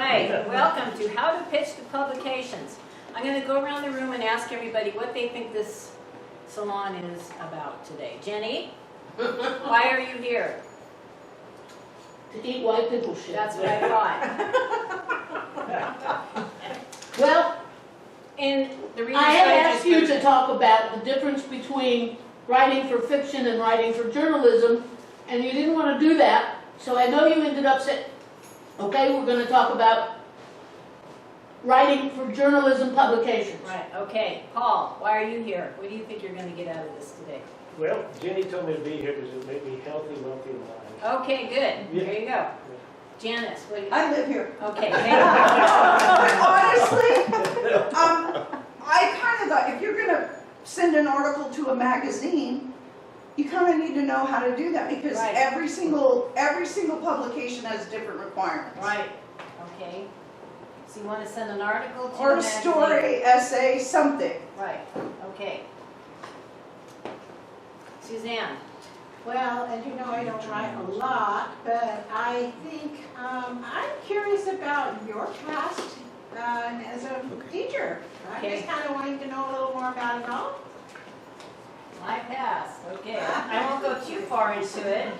right, welcome to How to Pitch to Publications. I'm going to go around the room and ask everybody what they think this salon is about today. Jenny, why are you here? To eat white people shit. That's what I thought. Well, In the reason I had asked you to talk about the difference between writing for fiction and writing for journalism, and you didn't want to do that, so I know you ended up saying, okay, we're going to talk about writing for journalism publications. Right, okay. Paul, why are you here? What do you think you're going to get out of this today? Well, Jenny told me to be here because it made me healthy, wealthy, and alive. Okay, good. There you go. Janice, what do you think? I live here. Okay, But thank honestly, I kind of thought if you're going to send an article to a magazine, you kind of need to know how to do that because Right. every single publication has different requirements. you. Right, okay. So you want to send an article to Or the a magazine? story, essay, something. Right, okay. Suzanne? Well, as you know, I don't write a lot, but I think I'm curious about your past as a teacher. I'm Okay. just kind of wanting to know a little more about it all. My past, okay. I won't go too far into it.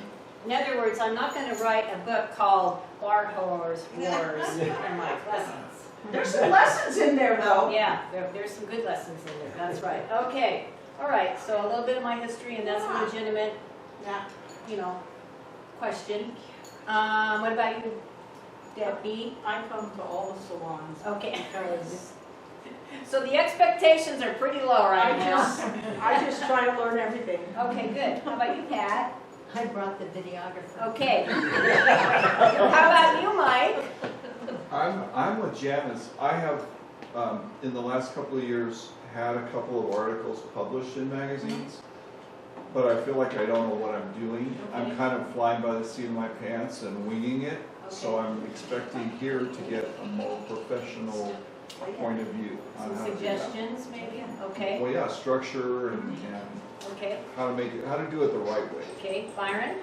In other words, I'm not going to write a book called Bar Wars in my lessons. There's some lessons in there though. Yeah, there's some good lessons in there, that's right. Okay, all right, so a little bit of my history, and that's a legitimate, Yeah. question. What about you, Debbie? I come to all the salons Okay. because So the expectations are pretty low right now. I just try to learn everything. Okay, good. How about you, Pat? I brought the videographer. Okay. How about you, Mike? I'm with Janice. I have, in the last couple of years, had a couple of articles published in magazines, but I feel like I don't know what I'm doing. I'm Okay. kind of flying by the seat of my pants and winging it, so Okay. I'm expecting here to get a more professional point of view on Some how to do that. suggestions, maybe? Okay, Well, yeah, structure and okay, how to make it, how to do it the right way. okay. Byron?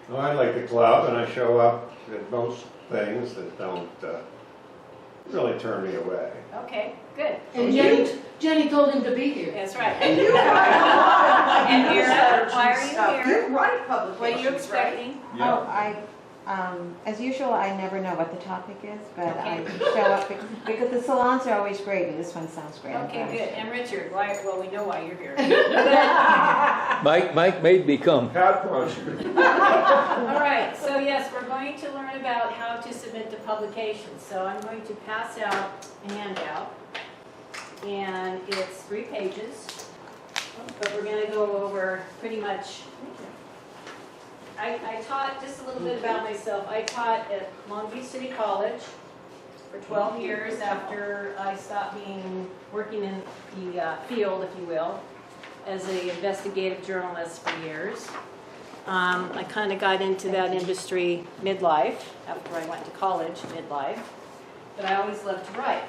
Well, I like the club, and I show up at most things that don't really turn me away. Okay, good. And Jenny told him to be here. That's right. And you write a lot of And like Mira, newsletters why are and you stuff. here? You write What are you publications, right? expecting? Yeah. As usual, I never know what the topic is, but I Okay. show up because the salons are always great, and this one sounds great. I'm Okay, glad I good. showed And up. Richard, why, well, we know why you're here. Mike made me come. Pat brought you. All right, so yes, we're going to learn about how to submit to publications. So I'm going to pass out a handout, and it's 3 pages, but we're going to go over pretty much. I taught just a little bit about myself. I taught at Longview City College for 12 years after I stopped working in the field, if you will, as an investigative journalist for years. I kind of got into that industry midlife, after I went to college midlife, but I always loved to write.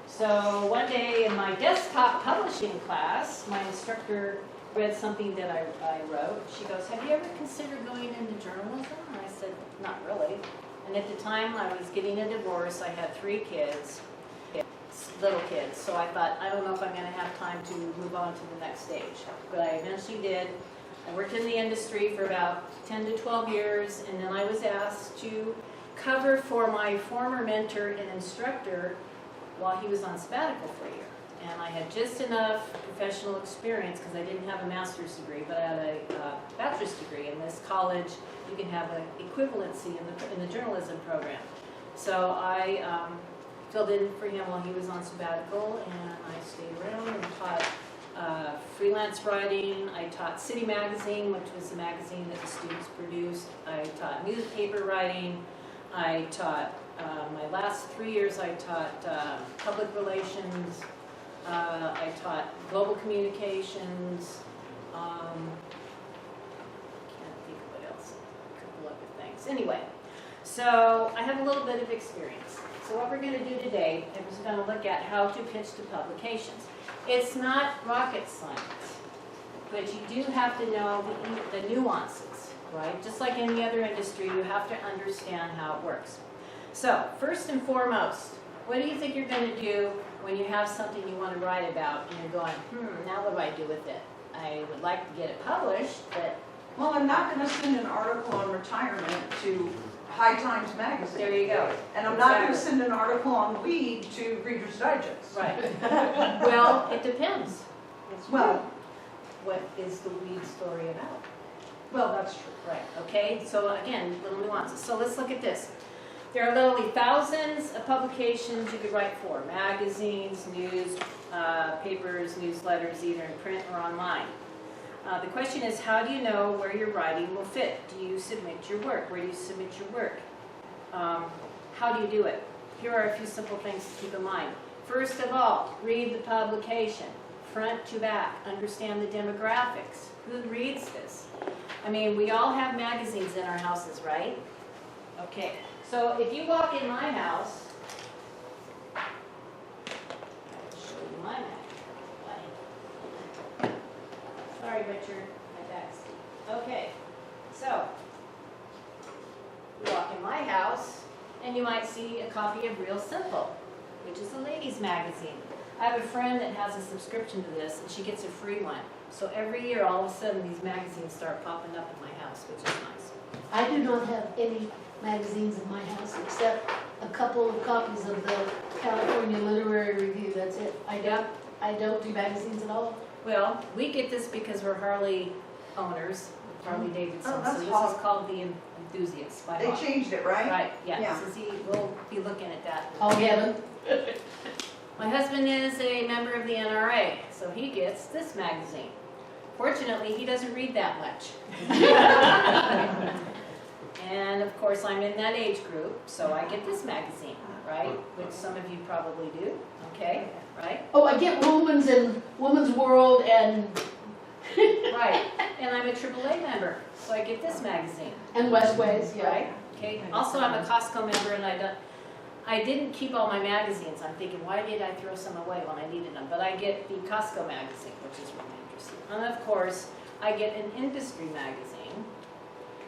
So one day in my desktop publishing class, my instructor read something that I wrote. She goes, "Have you ever considered going into journalism?" And I said, "Not really." And at the time I was getting a divorce. I had 3 kids, little kids. So I thought, I don't know if I'm going to have time to move on to the next stage. But I eventually did. I worked in the industry for about 10 to 12 years, and then I was asked to cover for my former mentor and instructor while he was on sabbatical for a year. And I had just enough professional experience because I didn't have a master's degree, but I had a bachelor's degree. In this college, you can have an equivalency in the journalism program. So I filled in for him while he was on sabbatical, and I stayed around and taught freelance writing. I taught City Magazine, which was the magazine that the students produced. I taught newspaper writing. I taught, my last 3 years, I taught public relations. I taught global communications. Can't think of what else. A couple other things. Anyway, so I have a little bit of experience. So what we're going to do today is we're going to look at how to pitch to publications. It's not rocket science, but you do have to know the nuances, right? Just like any other industry, you have to understand how it works. So, first and foremost, what do you think you're going to do when you have something you want to write about and you're going, now what do I do with it? I would like to get it published, but Well, I'm not gonna send an article on retirement to High Times Magazine. there you go. And I'm not gonna Exactly. send an article on weed to Reader's Digest. Right. Well, it depends. Well, What is the weed story about? well, that's true. Right, okay, so again, little nuances. So let's look at this. There are literally thousands of publications you could write for, magazines, news, papers, newsletters, either in print or online. The question is, how do you know where your writing will fit? Do you submit your work? Where do you submit your work? How do you do it? Here are a few simple things to keep in mind. First of all, read the publication, front to back. Understand the demographics. Who reads this? I mean, we all have magazines in our houses, right? Okay, so if you walk in my house, I'll show you my magazine. Sorry, Richard, my back's okay. So, you walk in my house, and you might see a copy of Real Simple, which is a ladies' magazine. I have a friend that has a subscription to this, and she gets a free one. So every year, all of a sudden, these magazines start popping up in my house, which is nice. I do not have any magazines in my house except a couple of copies of the California Literary Review, that's it. I don't do magazines at all. Well, we get this because we're Harley owners, Harley Davidson. Oh, that's So this Hawk. is called the Enthusiasts by They Hawk. changed it, right? Right, yeah, Yeah. so see, we'll be looking at that. Oh, heaven. My husband is a member of the NRA, so he gets this magazine. Fortunately, he doesn't read that much. And of course, I'm in that age group, so I get this magazine, right? Which some of you probably do, okay, right? Oh, I get Woman's and Woman's World and Right, and I'm a AAA member, so I get this magazine, Westways, yeah. right? Okay, also I'm a Costco member and I didn't keep all my magazines. I'm thinking, why did I throw some away when I needed them? But I get the Costco magazine, which is really interesting. And of course, I get an industry magazine,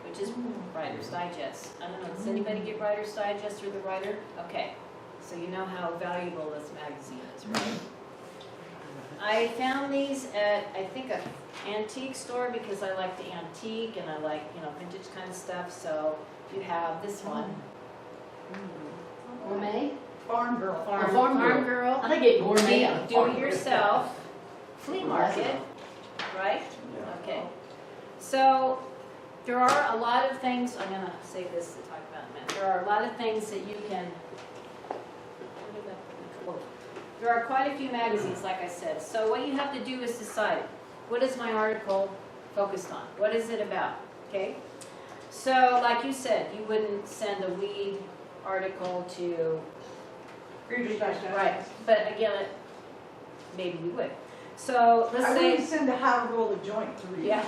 which is Writer's Digest. I don't know, does anybody get Writer's Digest or the Writer? Okay, so you know how valuable this magazine is, right? I found these at, I think, an antique store because I like the antique and I like, vintage kind of stuff. So you have this one. Gourmet? Farm Girl. Farm Girl. I get gourmet on Do Farm it Girl. yourself, flea market, right? Okay. So there are a lot of things, I'm going to save this to talk about in a minute. There are a lot of things that you can, there are quite a few magazines, like I said. So what you have to do is decide, what is my article focused on? What is it about? Okay? So like you said, you wouldn't send a weed article to, Reader's Digest. right, but again, maybe you would. So let's I say, wouldn't send a How to Roll a Joint to read. yeah.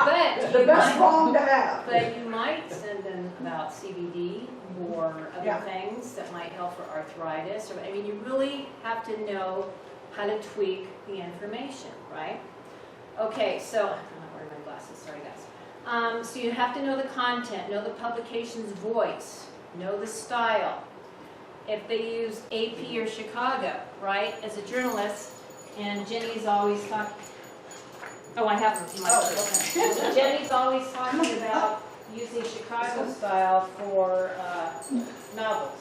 But The you best might, bomb to have. but you might send them about CBD or other Yeah. things that might help for arthritis. Or, I mean, you really have to know how to tweak the information, right? Okay, so, I'm not wearing my glasses, sorry guys. So you have to know the content, know the publication's voice, know the style. If they use AP or Chicago, right, as a journalist, and Jenny's always talking, oh, I have them in my purse. okay. Jenny's always talking about using Chicago style for novels.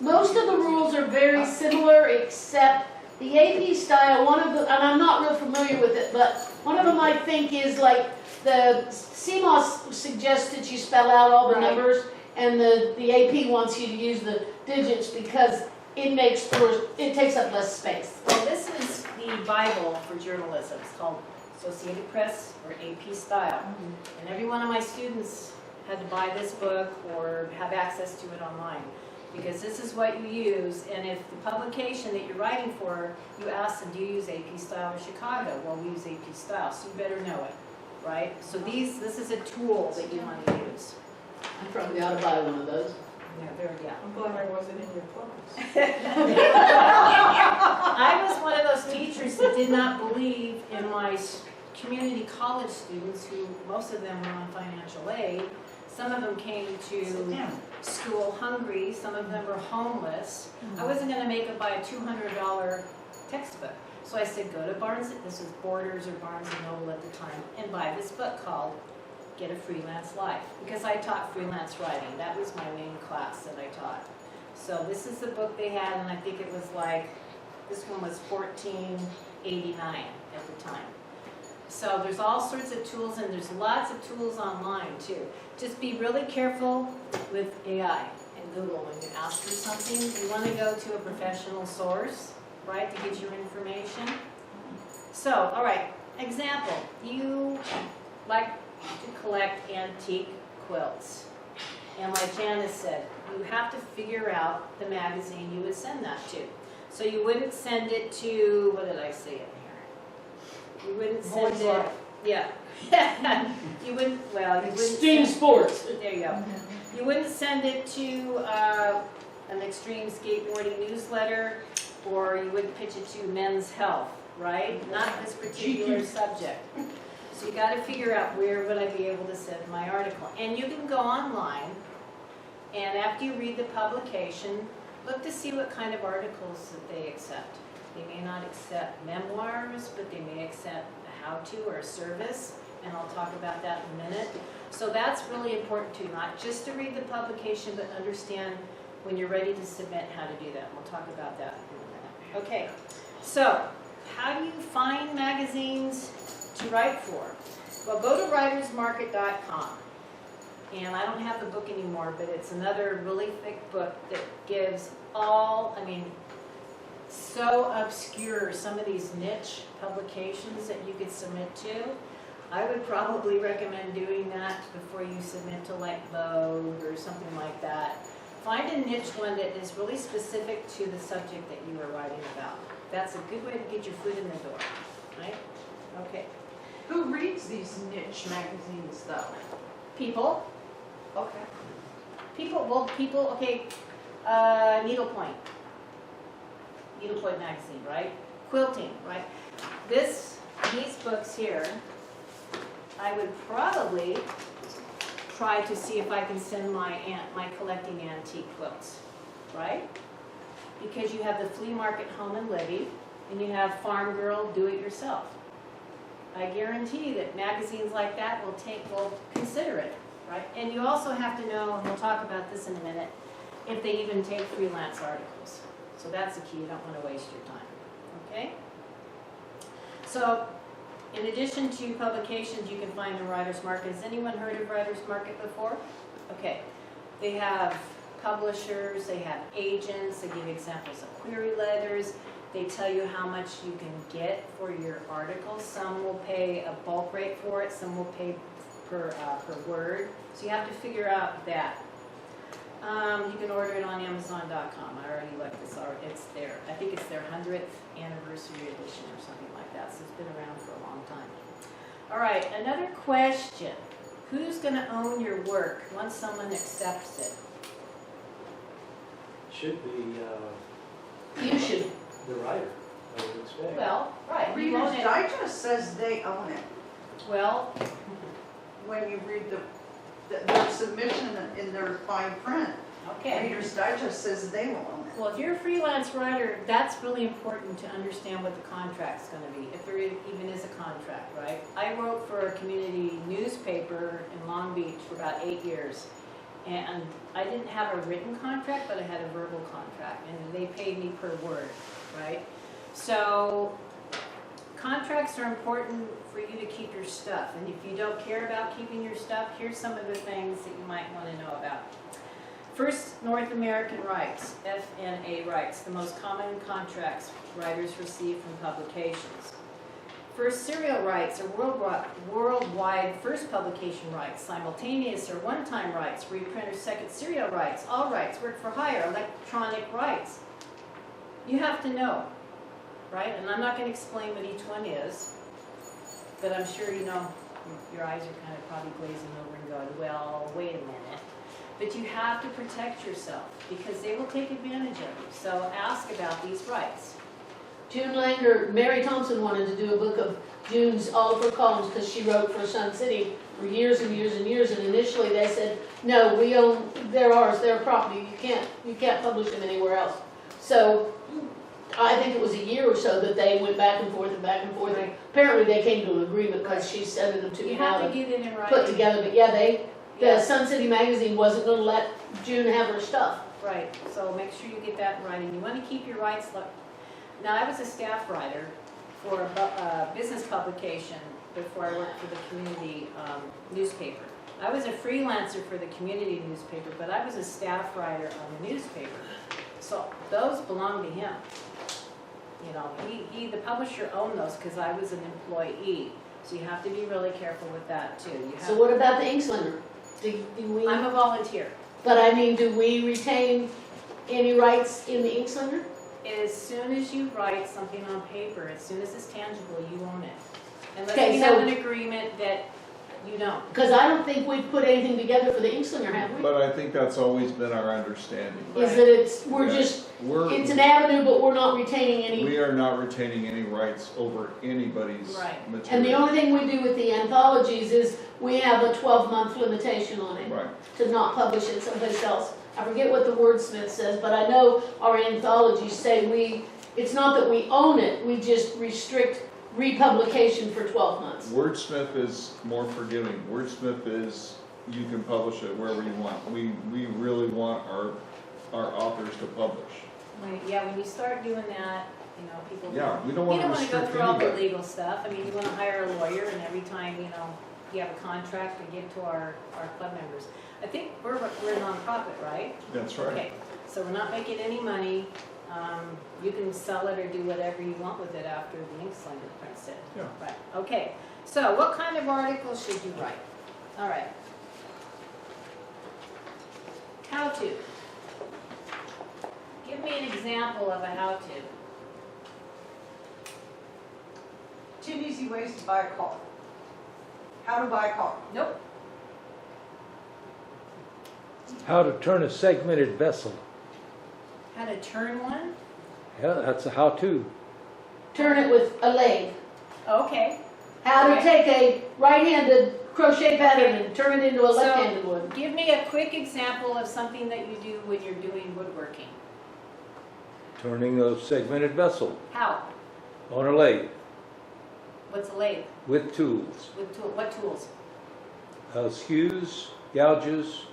Most of the rules are very similar, except the AP style, one of the, and I'm not real familiar with it, but one of them I think is like, the CMOS suggests that you spell out all the Right. numbers, and the AP wants you to use the digits because it takes up less space. Well, this is the Bible for journalism. It's called Associated Press or AP style. And every one of my students had to buy this book or have access to it online. Because this is what you use, and if the publication that you're writing for, you ask them, do you use AP style or Chicago? Well, we use AP style, so you better know it, right? So this is a tool that you want to use. I probably ought to buy one of those. Yeah. I'm glad I wasn't in your class. I was one of those teachers that did not believe in my community college students who, most of them were on financial aid. Some of them came to school hungry, some of them were homeless. I wasn't gonna make them buy a $200 textbook. So I said, go to Barnes, this was Borders or Barnes & Noble at the time, and buy this book called Get a Freelance Life. Because I taught freelance writing, that was my main class that I taught. So this is the book they had, and I think it was like, this one was $14.89 at the time. So there's all sorts of tools, and there's lots of tools online too. Just be really careful with AI and Google when you ask for something. You want to go to a professional source, right, to get your information. So, all right, example, you like to collect antique quilts. And like Janice said, you have to figure out the magazine you would send that to. So you wouldn't send it to, what did I say in here? You wouldn't send Boys it, Life. yeah. You wouldn't, well, you wouldn't Extreme send, sports. there you go. You wouldn't send it to an extreme skateboarding newsletter, or you wouldn't pitch it to Men's Health, right? Not this particular subject. So you got to figure out where would I be able to send my article. And you can go online, and after you read the publication, look to see what kind of articles that they accept. They may not accept memoirs, but they may accept a how-to or a service, and I'll talk about that in a minute. So that's really important too, not just to read the publication, but understand when you're ready to submit how to do that. We'll talk about that in a minute. Okay, so how do you find magazines to write for? Well, go to writersmarket.com. And I don't have the book anymore, but it's another really thick book that gives all, I mean, so obscure, some of these niche publications that you could submit to. I would probably recommend doing that before you submit to like Vogue or something like that. Find a niche one that is really specific to the subject that you are writing about. That's a good way to get your foot in the door, right? Okay. Who reads these niche magazines though? People. Okay. People, okay, needlepoint magazine, right? Quilting, right? These books here, I would probably try to see if I can send my collecting antique quilts, right? Because you have the Flea Market Home and Living, and you have Farm Girl Do It Yourself. I guarantee that magazines like that will consider it. Right? And you also have to know, and we'll talk about this in a minute, if they even take freelance articles. So that's the key, you don't want to waste your time. Okay? So, in addition to publications, you can find the Writers Market. Has anyone heard of Writers Market before? Okay. They have publishers, they have agents, they give examples of query letters, they tell you how much you can get for your articles. Some will pay a bulk rate for it, some will pay per word. So you have to figure out that. You can order it on Amazon.com. I already looked, it's there. I think it's their 100th anniversary edition or something like that. So it's been around for a long time. All right, another question. Who's going to own your work once someone accepts it? Should be You should. the writer, I would expect. Well, right. You own Reader's it. Digest says they own it. Well, When you read their submission in their fine print, okay. Reader's Digest says they will own it. Well, if you're a freelance writer, that's really important to understand what the contract's going to be, if there even is a contract, right? I wrote for a community newspaper in Long Beach for about 8 years, and I didn't have a written contract, but I had a verbal contract, and they paid me per word, right? So contracts are important for you to keep your stuff, and if you don't care about keeping your stuff, here's some of the things that you might want to know about. First, North American rights, FNA rights, the most common contracts writers receive from publications. First, serial rights are worldwide first publication rights, simultaneous or one-time rights, reprinter second serial rights, all rights, work for hire, electronic rights. You have to know, right? And I'm not going to explain what each one is, but I'm sure you know, your eyes are kind of probably glazing over and going, well, wait a minute. But you have to protect yourself because they will take advantage of you. So ask about these rights. June Langer, Mary Thompson wanted to do a book of June's, all of her columns, because she wrote for Sun City for years and years and years, and initially they said, no, we own, they're ours, they're property, you can't publish them anywhere else. So, I think it was a year or so that they went back and forth and back and forth, and apparently they came to an agreement, because she sent them to me You now have to to get in and put write. together, but yeah, the Yeah. Sun City magazine wasn't gonna let June have her stuff. Right, so make sure you get that in writing. You want to keep your rights. Now, I was a staff writer for a business publication before I worked for the community newspaper. I was a freelancer for the community newspaper, but I was a staff writer on the newspaper. So those belong to him. You know, the publisher owned those because I was an employee. So you have to be really careful with that too. You have So what about the Inkslander? Do we, I'm a volunteer. but I mean, do we retain any rights in the Inkslander? As soon as you write something on paper, as soon as it's tangible, you own it. Unless Okay, you so- have an agreement that you don't. Because I don't think we've put anything together for the Inkslander, have we? But I think that's always been our understanding. Is that it's, we're Yeah. just, We're, it's an avenue, but we're not retaining any. we are not retaining any rights over anybody's Right. material. And the only thing we do with the anthologies is we have a 12-month limitation on it, Right, to not publish it someplace else. I forget what the wordsmith says, but I know our anthologies say it's not that we own it, we just restrict republication for 12 months. Wordsmith is more forgiving. Wordsmith is, you can publish it wherever you want. We really want our authors to publish. Yeah, when you start doing that, you know, people. Yeah, we don't You want to don't want to go restrict through all the anybody. legal stuff. I mean, you want to hire a lawyer and every time, you know, you have a contract to give to our club members. I think we're a nonprofit, right? That's right. Okay, so we're not making any money. You can sell it or do whatever you want with it after the Inkslander prints it. Yeah. Right, okay. So what kind of articles should you write? All right. How-to. Give me an example of a how-to. 10 easy ways to buy a car. How to buy a car. Nope. How to turn a segmented vessel. How to turn one? Yeah, that's a how-to. Turn it with a lathe. Okay. How to Okay. take a right-handed crochet pattern Okay. and turn it into a So- left-handed one. Give me a quick example of something that you do when you're doing woodworking. Turning a segmented vessel How? on a lathe What's a lathe? with tools. With what tools? Skews, gouges,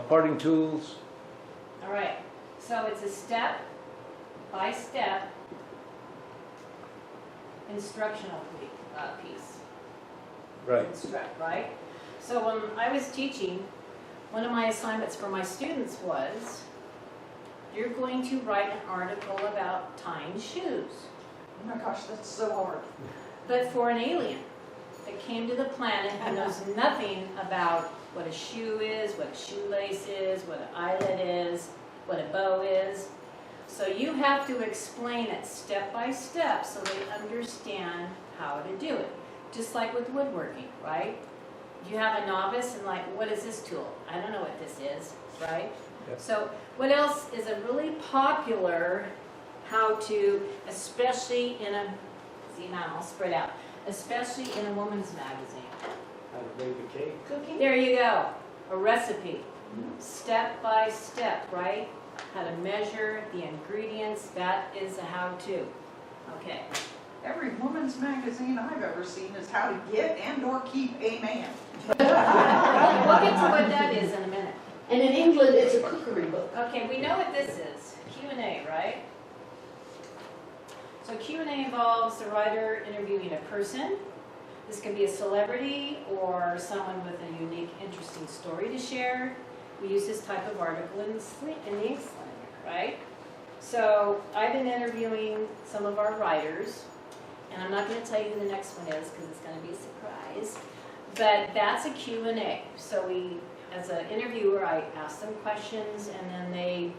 parting tools. All right. So it's a step-by-step instructional piece. Right. Instruct, right? So when I was teaching, one of my assignments for my students was, you're going to write an article about tying shoes, Oh my gosh, that's so hard. but for an alien that came to the planet who knows nothing about what a shoe is, what a shoelace is, what an eyelet is, what a bow is. So you have to explain it step by step so they understand how to do it. Just like with woodworking, right? You have a novice and like, what is this tool? I don't know what this is, right? Yep. So what else is a really popular how-to, especially in a, see now I'll spread out, especially in a woman's magazine? How to bake a cake. Cooking. There you go, a recipe, step by step, right? How to measure the ingredients, that is a how-to. Okay. Every woman's magazine I've ever seen is how to get and or keep a man. We'll get to what that is in a minute. And in England, it's a cookery book. Okay, we know what this is, Q&A, right? So Q&A involves the writer interviewing a person. This can be a celebrity or someone with a unique, interesting story to share. We use this type of article in the Inkslander, right? So I've been interviewing some of our writers, and I'm not going to tell you who the next one is because it's going to be a surprise. But that's a Q&A. So we, as an interviewer, I ask them questions, and then they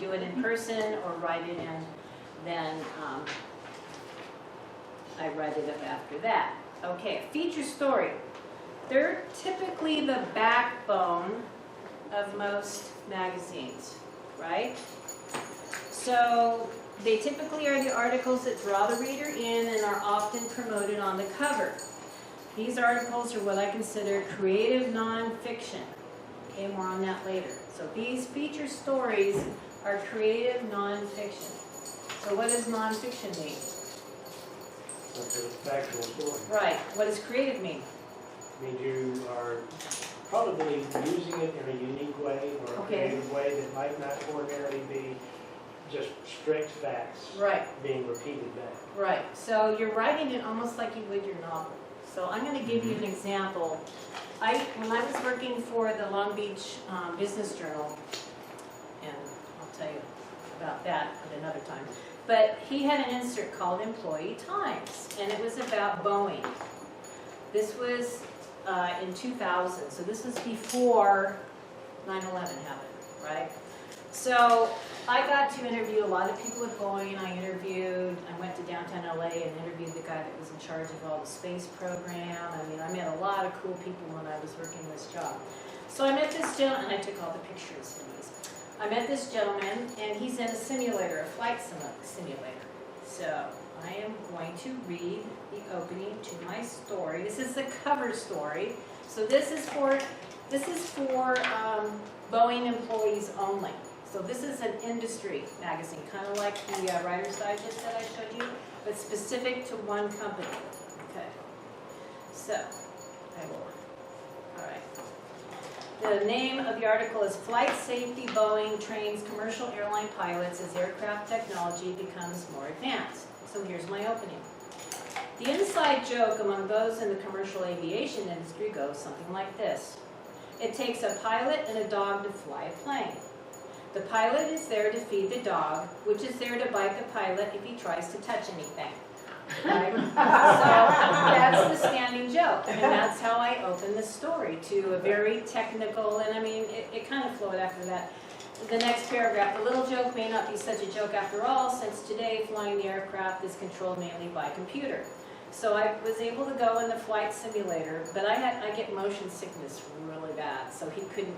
do it in person or write it in. Then I write it up after that. Okay, a feature story. They're typically the backbone of most magazines, right? So they typically are the articles that draw the reader in and are often promoted on the cover. These articles are what I consider creative nonfiction. Okay, more on that later. So these feature stories are creative nonfiction. So what does nonfiction mean? That's a factual story. Right. What does creative mean? Means you are probably using it in a unique way or a Okay. creative way that might not ordinarily be just strict facts Right. being repeated back. Right. So you're writing it almost like you would your novel. So I'm going to give you an example. When I was working for the Long Beach Business Journal, and I'll tell you about that at another time, but he had an insert called Employee Times, and it was about Boeing. This was in 2000, so this was before 9/11 happened, right? So I got to interview a lot of people at Boeing. I went to downtown LA and interviewed the guy that was in charge of all the space program. I mean, I met a lot of cool people when I was working this job. So I met this gentleman, and I took all the pictures for these. I met this gentleman, and he's in a simulator, a flight simulator. So I am going to read the opening to my story. This is the cover story. So this is for Boeing employees only. So this is an industry magazine, kind of like the Writer's Digest that I showed you, but specific to one company. Okay. So I will. All right. The name of the article is Flight Safety. Boeing trains commercial airline pilots as aircraft technology becomes more advanced. So here's my opening. The inside joke among those in the commercial aviation industry goes something like this. It takes a pilot and a dog to fly a plane. The pilot is there to feed the dog, which is there to bite the pilot if he tries to touch anything. Right? So that's the standing joke, and that's how I open the story, to a very technical, and I mean, it kind of flowed after that. The next paragraph, the little joke may not be such a joke after all, since today flying the aircraft is controlled mainly by computer. So I was able to go in the flight simulator, but I get motion sickness really bad, so he couldn't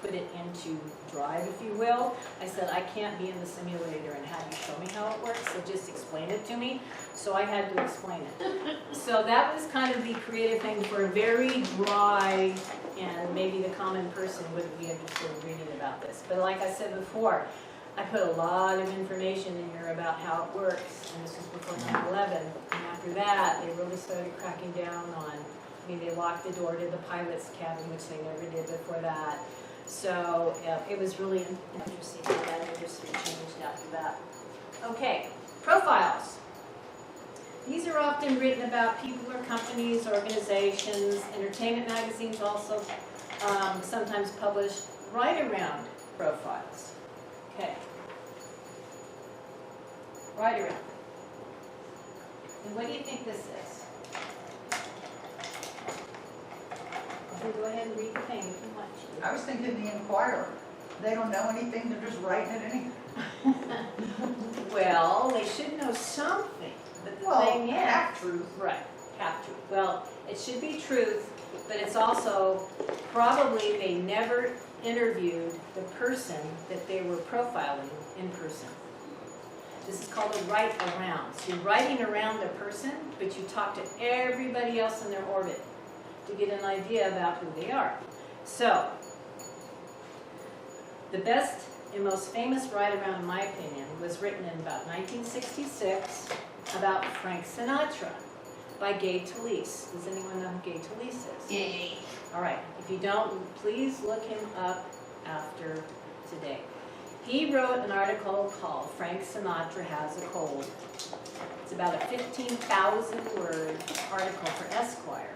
put it into drive, if you will. I said, I can't be in the simulator and have you show me how it works, so just explain it to me. So I had to explain it. So that was kind of the creative thing for a very dry, and maybe the common person wouldn't be interested in reading about this. But like I said before, I put a lot of information in here about how it works, and this was before 9/11. And after that, they really started cracking down on, I mean, they locked the door to the pilot's cabin, which they never did before that. So it was really interesting how that industry changed after that. Okay, profiles. These are often written about people or companies, organizations. Entertainment magazines also sometimes publish right around profiles. Okay. Right around. And what do you think this is? You can go ahead and read the thing if you want to. I was thinking the Inquirer. They don't know anything, they're just writing it anyhow. Well, they should know something, but the Well, thing is. half truth. Right, half truth. Well, it should be truth, but it's also probably they never interviewed the person that they were profiling in person. This is called a write around. So you're writing around the person, but you talk to everybody else in their orbit to get an idea about who they are. So, the best and most famous write around, in my opinion, was written in about 1966 about Frank Sinatra by Gay Talese. Does anyone know who Gay Talese is? Yay. All right. If you don't, please look him up after today. He wrote an article called Frank Sinatra Has a Cold. It's about a 15,000-word article for Esquire.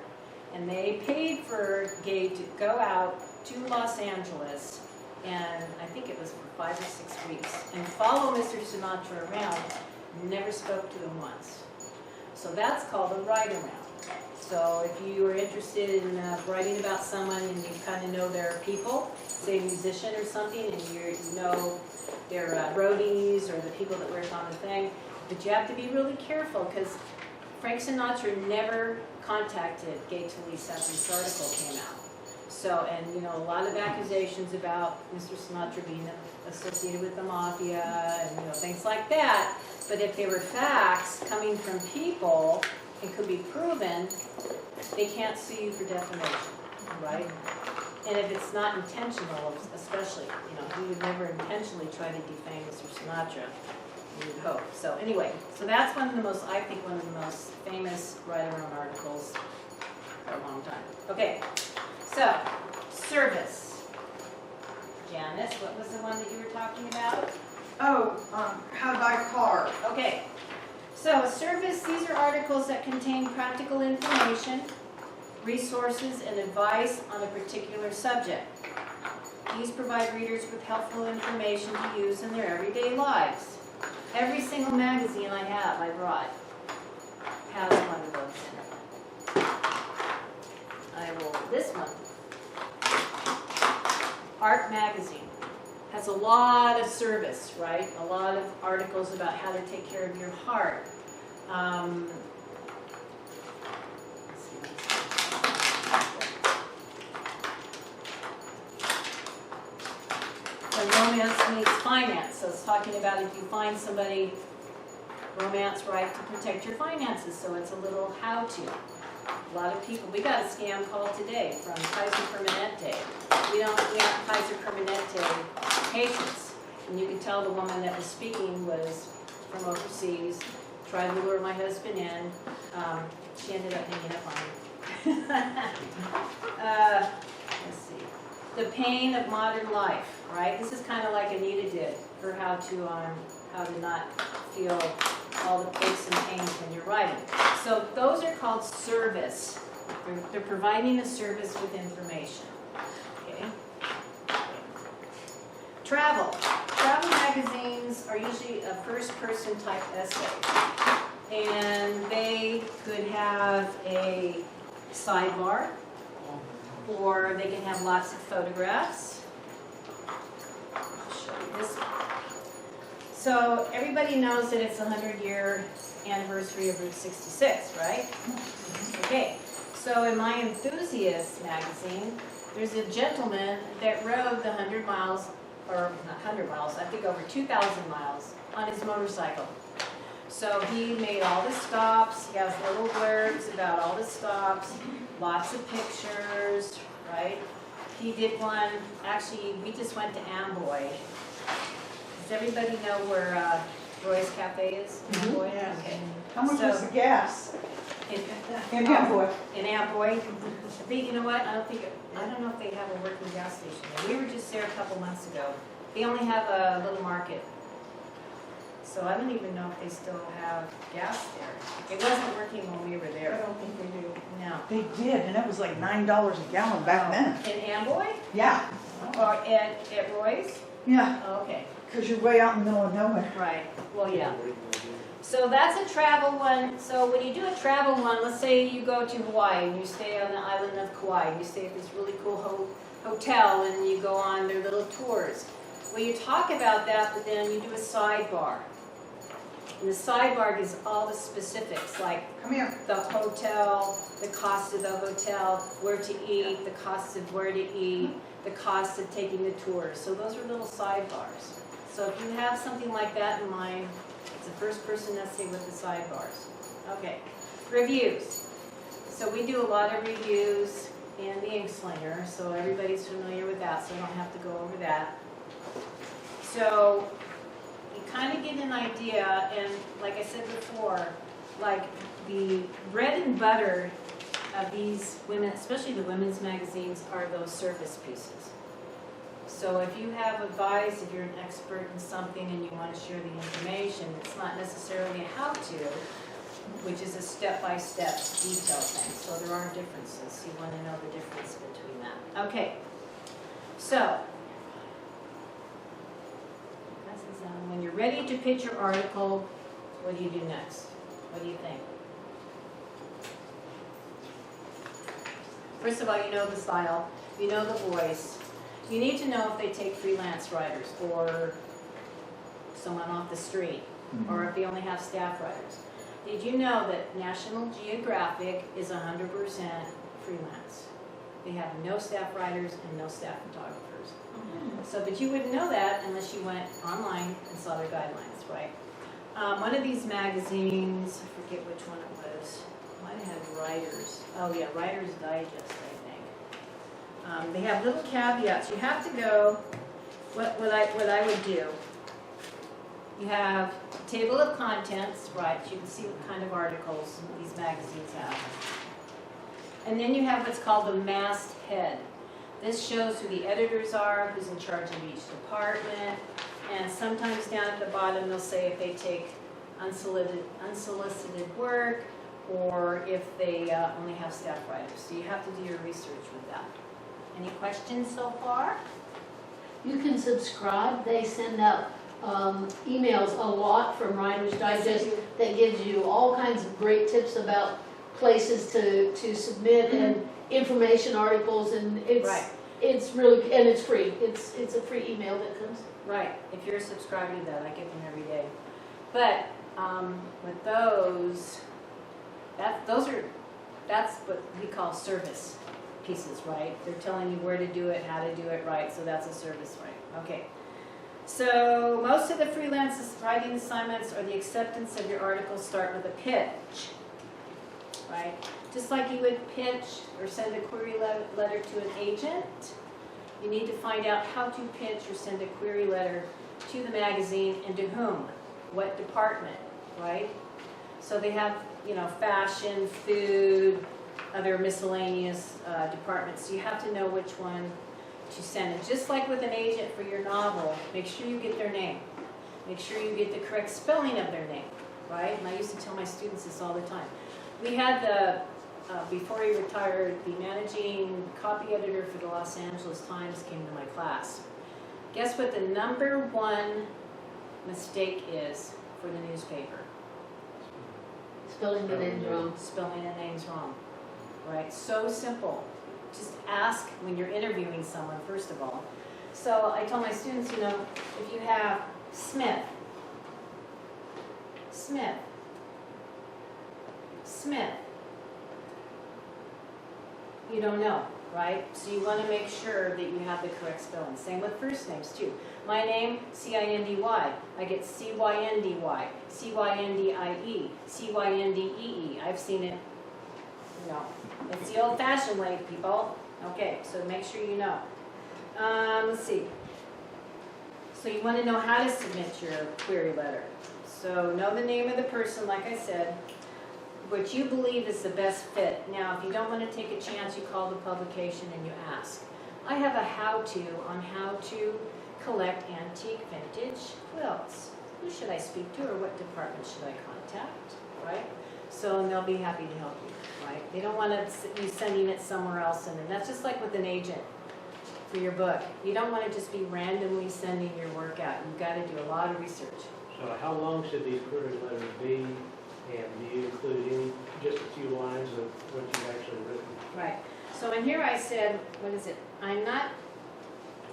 And they paid for Gay to go out to Los Angeles, and I think it was for 5 or 6 weeks, and follow Mr. Sinatra around. Never spoke to him once. So that's called a write around. So if you are interested in writing about someone and you kind of know their people, say a musician or something, and you know their roadies or the people that work on the thing, but you have to be really careful because Frank Sinatra never contacted Gay Talese after this article came out. So, and you know, a lot of accusations about Mr. Sinatra being associated with the mafia and, you know, things like that. But if they were facts coming from people and could be proven, they can't sue you for defamation, right? And if it's not intentional, especially, you know, he would never intentionally try to defame Mr. Sinatra, you would hope. So anyway, so that's one of the most, I think, one of the most famous right-around articles for a long time. Okay, so, service. Janice, what was the one that you were talking about? Oh, how to buy a car. Okay, so service, these are articles that contain practical information, resources, and advice on a particular subject. These provide readers with helpful information to use in their everyday lives. Every single magazine I brought, has one of those in it. This one, Art Magazine, has a lot of service, right? A lot of articles about how to take care of your heart. When romance meets finance, so it's talking about if you find somebody, romance right to protect your finances, so it's a little how-to. A lot of people, we got a scam call today from Kaiser Permanente. We aren't Kaiser Permanente patients. And you could tell the woman that was speaking was from overseas, tried to lure my husband in. She ended up hanging up on me. Let's see. The pain of modern life, right? This is kind of like Anita did, for how to not feel all the aches and pains when you're writing. So those are called service. They're providing a service with information. Okay. Travel. Travel magazines are usually a first-person type essay. And they could have a sidebar, or they can have lots of photographs. I'll show you this one. So everybody knows that it's the 100-year anniversary of Route 66, right? Okay, so in my Enthusiast magazine, there's a gentleman that rode the 100 miles, or not 100 miles, I think over 2,000 miles on his motorcycle. So he made all the stops, he has little blurbs about all the stops, lots of pictures, right? He did one, actually, we just went to Amboy. Does everybody know where Roy's Cafe is? Amboy? Yeah. Okay. How much was the gas In in Amboy? In Amboy. You know what, I don't know if they have a working gas station there. We were just there a couple months ago. They only have a little market. So I don't even know if they still have gas there. It wasn't working when we were I there. don't think they do. No. They did, and it was like $9 a gallon back then. In Amboy? Yeah, Or at Roy's? yeah, Oh, okay. because you're way out in the middle of nowhere. Right, well, yeah. So that's a travel one. So when you do a travel one, let's say you go to Hawaii and you stay on the island of Kauai. You stay at this really cool hotel and you go on their little tours. Well, you talk about that, but then you do a sidebar. And the sidebar gives all the specifics, like Come here. the hotel, the cost of the hotel, where to eat, the cost of where to eat, the cost of taking the tours. So those are little sidebars. So if you have something like that in mind, it's a first-person essay with the sidebars. Okay, reviews. So we do a lot of reviews in the Inkslinger, so everybody's familiar with that, so I don't have to go over that. So you kind of get an idea, and like I said before, like the bread and butter of these women, especially the women's magazines, are those surface pieces. So if you have advice, if you're an expert in something and you want to share the information, it's not necessarily a how-to, which is a step-by-step detail thing. So there are differences. You want to know the difference between that. Okay, so when you're ready to pitch your article, what do you do next? What do you think? First of all, you know the style, you know the voice. You need to know if they take freelance writers or someone off the street, or if they only have staff writers. Did you know that National Geographic is 100% freelance? They have no staff writers and no staff photographers. So, but you wouldn't know that unless you went online and saw their guidelines, right? One of these magazines, I forget which one it was, might have had Writers. Oh yeah, Writer's Digest, I think. They have little caveats. You have to go, what I would do, you have a table of contents, right? You can see what kind of articles these magazines have. And then you have what's called the masthead. This shows who the editors are, who's in charge of each department, and sometimes down at the bottom they'll say if they take unsolicited work or if they only have staff writers. So you have to do your research with that. Any questions so far? You can subscribe. They send out emails a lot from Writer's Digest that gives you all kinds of great tips about places to submit and information articles, and it's really, and it's free. It's a free email that comes. Right, if you're subscribing to that, I get them every day. But with those, that's what we call service pieces, right? They're telling you where to do it, how to do it right, so that's a service, right? Okay. So most of the freelance writing assignments or the acceptance of your articles start with a pitch, right? Just like you would pitch or send a query letter to an agent, you need to find out how to pitch or send a query letter to the magazine and to whom, what department, right? So they have, you know, fashion, food, other miscellaneous departments. So you have to know which one to send. And just like with an agent for your novel, make sure you get their name. Make sure you get the correct spelling of their name, right? And I used to tell my students this all the time. We had the, before he retired, the managing copy editor for the Los Angeles Times came to my class. Guess what the #1 mistake is for the newspaper? Spelling the names wrong. Spelling the names wrong, right? So simple. Just ask when you're interviewing someone, first of all. So I tell my students, you know, if you have Smith, you don't know, right? So you want to make sure that you have the correct spelling. Same with first names too. My name, C-I-N-D-Y. I get C-Y-N-D-Y, C-Y-N-D-I-E, C-Y-N-D-E-E. I've seen it, you know. It's the old-fashioned way, people. Okay, so make sure you know. Let's see. So you want to know how to submit your query letter. So know the name of the person, like I said, what you believe is the best fit. Now, if you don't want to take a chance, you call the publication and you ask. I have a how-to on how to collect antique vintage quilts. Who should I speak to, or what department should I contact, right? So, and they'll be happy to help you, right? They don't want to be sending it somewhere else, and that's just like with an agent for your book. You don't want to just be randomly sending your work out. You've got to do a lot of research. So how long should these query letters be? And do you include any, just a few lines of what you've actually written? Right. So in here I said, what is it? I'm not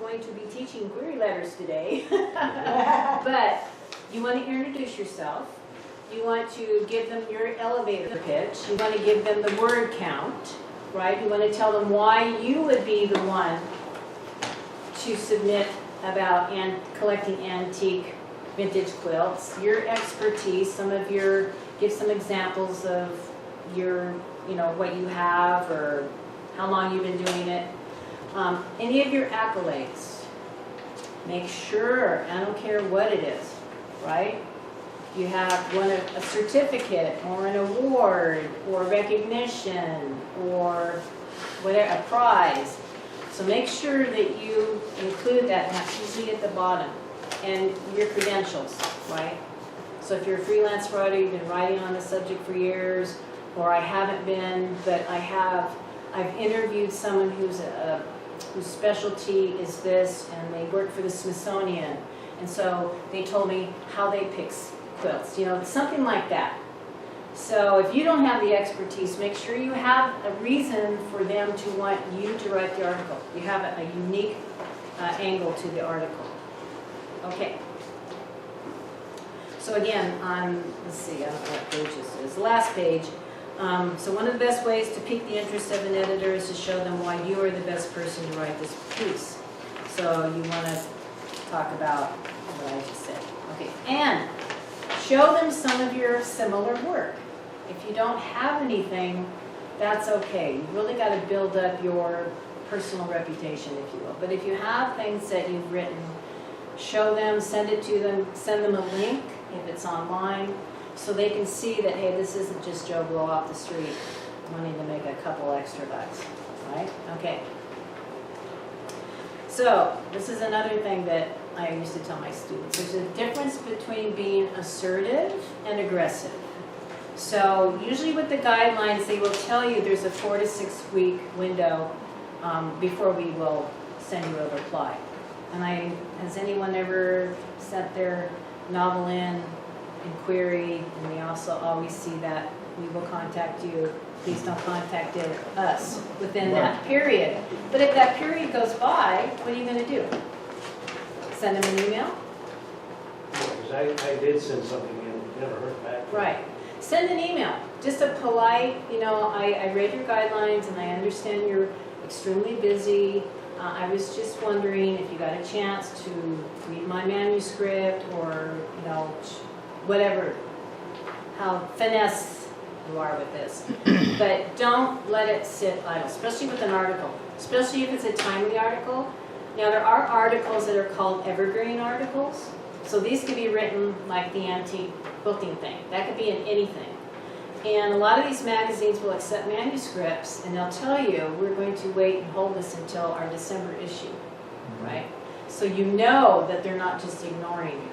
going to be teaching query letters today, but you want to introduce yourself. You want to give them your elevator pitch. You want to give them the word count, right? You want to tell them why you would be the one to submit about collecting antique vintage quilts, your expertise, give some examples of your, you know, what you have or how long you've been doing it. Any of your accolades. Make sure, I don't care what it is, right? You have won a certificate or an award or recognition or whatever, a prize. So make sure that you include that, and that's usually at the bottom. And your credentials, right? So if you're a freelance writer, you've been writing on the subject for years, or I haven't been, but I've interviewed someone whose specialty is this, and they work for the Smithsonian, and so they told me how they pick quilts, you know, something like that. So if you don't have the expertise, make sure you have a reason for them to want you to write the article. You have a unique angle to the article. Okay. So again, let's see, I don't know what page this is. The last page, So one of the best ways to pique the interest of an editor is to show them why you are the best person to write this piece. So you want to talk about what I just said. Okay, and show them some of your similar work. If you don't have anything, that's okay. You really got to build up your personal reputation, if you will. But if you have things that you've written, show them, send it to them, send them a link if it's online, so they can see that, hey, this isn't just Joe Blow off the street wanting to make a couple extra bucks, right? Okay. So, this is another thing that I used to tell my students. There's a difference between being assertive and aggressive. So, usually with the guidelines, they will tell you there's a 4 to 6 week window before we will send you a reply. And has anyone ever sent their novel in query, and we also always see that we will contact you, please don't contact us within that period. But if that period goes by, what are you going to do? Send them an email? Because I did send something in, never heard back. Right. Send an email. Just a polite, I read your guidelines and I understand you're extremely busy. I was just wondering if you got a chance to read my manuscript or, whatever, how finesse you are with this. But don't let it sit idle, especially with an article, especially if it's a timely article. Now, there are articles that are called evergreen articles. So these could be written like the antique quilting thing. That could be in anything. And a lot of these magazines will accept manuscripts and they'll tell you, we're going to wait and hold this until our December issue, right? So you know that they're not just ignoring you.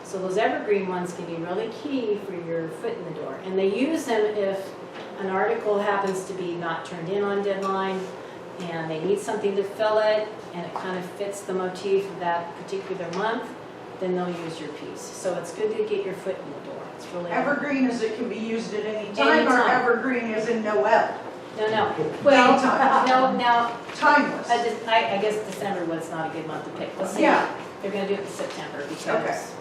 So those evergreen ones can be really key for your foot in the door. And they use them if an article happens to be not turned in on deadline and they need something to fill it and it kind of fits the motif of that particular month, then they'll use your piece. So it's good to get your foot in the door. It's really Evergreen is it can be used at any time, or Anytime. evergreen is in Noel? No. Well, Anytime. no, now, Timeless. I guess December was not a good month to pick. Let's see. Yeah. They're gonna do it in September Okay. because,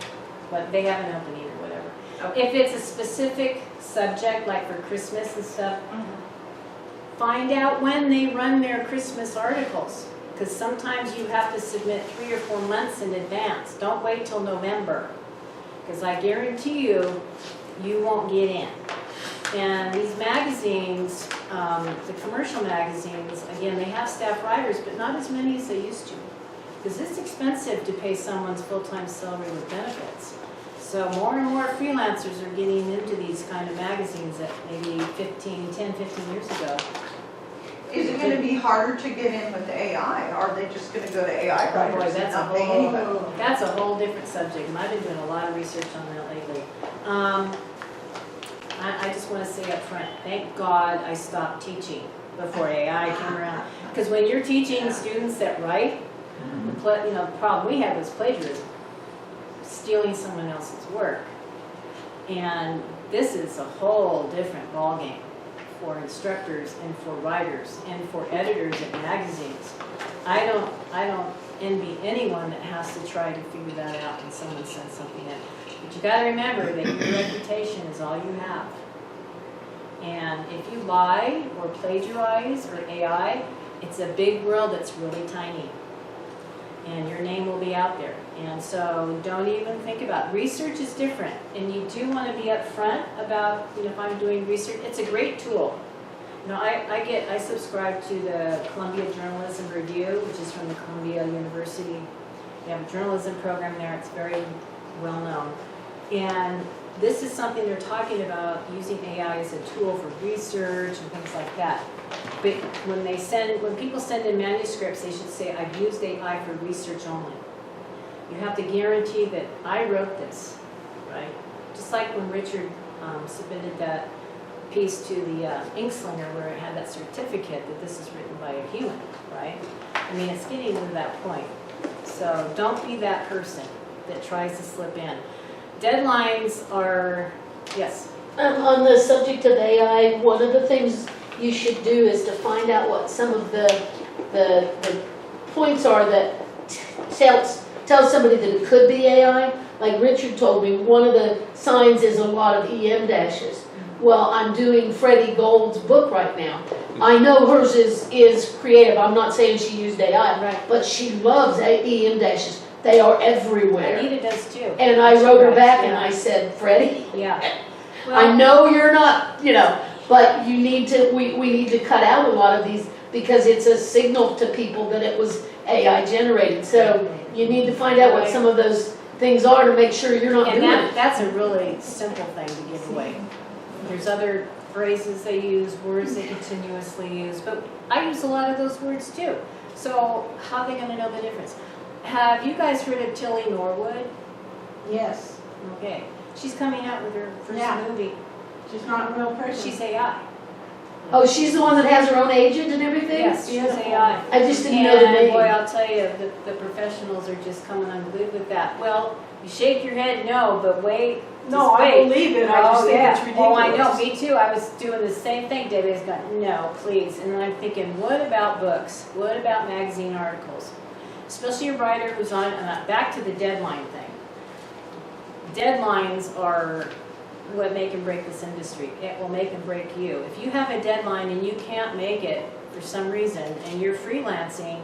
but they haven't opened either, whatever. Okay. If it's a specific subject, like for Christmas and stuff, find out when they run their Christmas articles. Because sometimes you have to submit 3 or 4 months in advance. Don't wait till November. Because I guarantee you, you won't get in. And these magazines, the commercial magazines, again, they have staff writers, but not as many as they used to. Because it's expensive to pay someone's full-time salary with benefits. So more and more freelancers are getting into these kind of magazines that maybe 10, 15 years ago. Is it gonna be harder to get in with AI? Are they just gonna go to AI Oh boy, writers and that's a not pay anybody? whole different subject, and I've been doing a lot of research on that lately. I just want to say up front, thank God I stopped teaching before AI came around. Because when you're teaching students that write, the problem we had was plagiarism, stealing someone else's work. And this is a whole different ballgame for instructors and for writers and for editors of magazines. I don't envy anyone that has to try to figure that out when someone sends something in. But you got to remember that your reputation is all you have. And if you lie or plagiarize or AI, it's a big world that's really tiny. And your name will be out there. And so don't even think about it. Research is different. And you do want to be upfront about, if I'm doing research, it's a great tool. I subscribe to the Columbia Journalism Review, which is from the Columbia University. They have a journalism program there. It's very well known. And this is something they're talking about, using AI as a tool for research and things like that. But when people send in manuscripts, they should say, I've used AI for research only. You have to guarantee that I wrote this, right? Just like when Richard submitted that piece to the Inkslinger where it had that certificate that this is written by a human, right? I mean, it's getting to that point. So don't be that person that tries to slip in. Deadlines are, yes? On the subject of AI, one of the things you should do is to find out what some of the points are that tell somebody that it could be AI. Like Richard told me, one of the signs is a lot of EM dashes. Well, I'm doing Freddie Gold's book right now. I know hers is creative. I'm not saying she used AI, Right. but she loves EM dashes. They are everywhere. Anita does too. And I wrote her She back writes, and I said, Freddie, Yeah. I Well, know you're not, but you need to, we need to cut out a lot of these because it's a signal to people that it was AI generated. So you need to find out what some of those things are to make sure you're not and doing it. that's a really simple thing to give away. There's other phrases they use, words they continuously use, but I use a lot of those words too. So how are they gonna know the difference? Have you guys heard of Tilly Norwood? Yes, Okay, she's coming out with her first Yeah. movie. she's not a real person. She's AI. Oh, she's the one that has her own agent and everything? Yes, she is AI. I just didn't know the And boy, name. I'll tell you, the professionals are just coming unglued with that. Well, you shake your head no, but wait. No, just I wait. believe it, I just Oh, think yeah. it's ridiculous. Oh, I know, me too. I was doing the same thing. Debbie's going, no, please. And then I'm thinking, what about books? What about magazine articles? Especially a writer who's on, back to the deadline thing. Deadlines are what make and break this industry. It will make and break you. If you have a deadline and you can't make it for some reason and you're freelancing,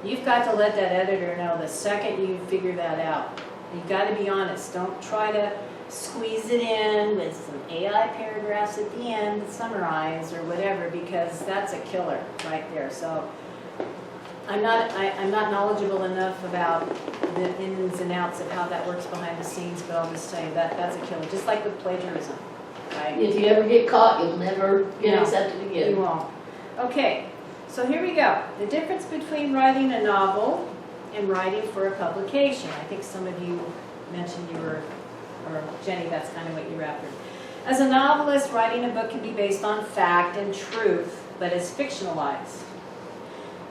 you've got to let that editor know the second you figure that out. You've got to be honest. Don't try to squeeze it in with some AI paragraphs at the end to summarize or whatever, because that's a killer right there. So I'm not knowledgeable enough about the ins and outs of how that works behind the scenes, but I'll just tell you that that's a killer, just like with plagiarism, right? If you ever get caught, you'll never get No. accepted You again. won't. Okay, so here we go. The difference between writing a novel and writing for a publication. I think some of you mentioned you were, or Jenny, that's kind of what you were after. As a novelist, writing a book can be based on fact and truth, but is fictionalized.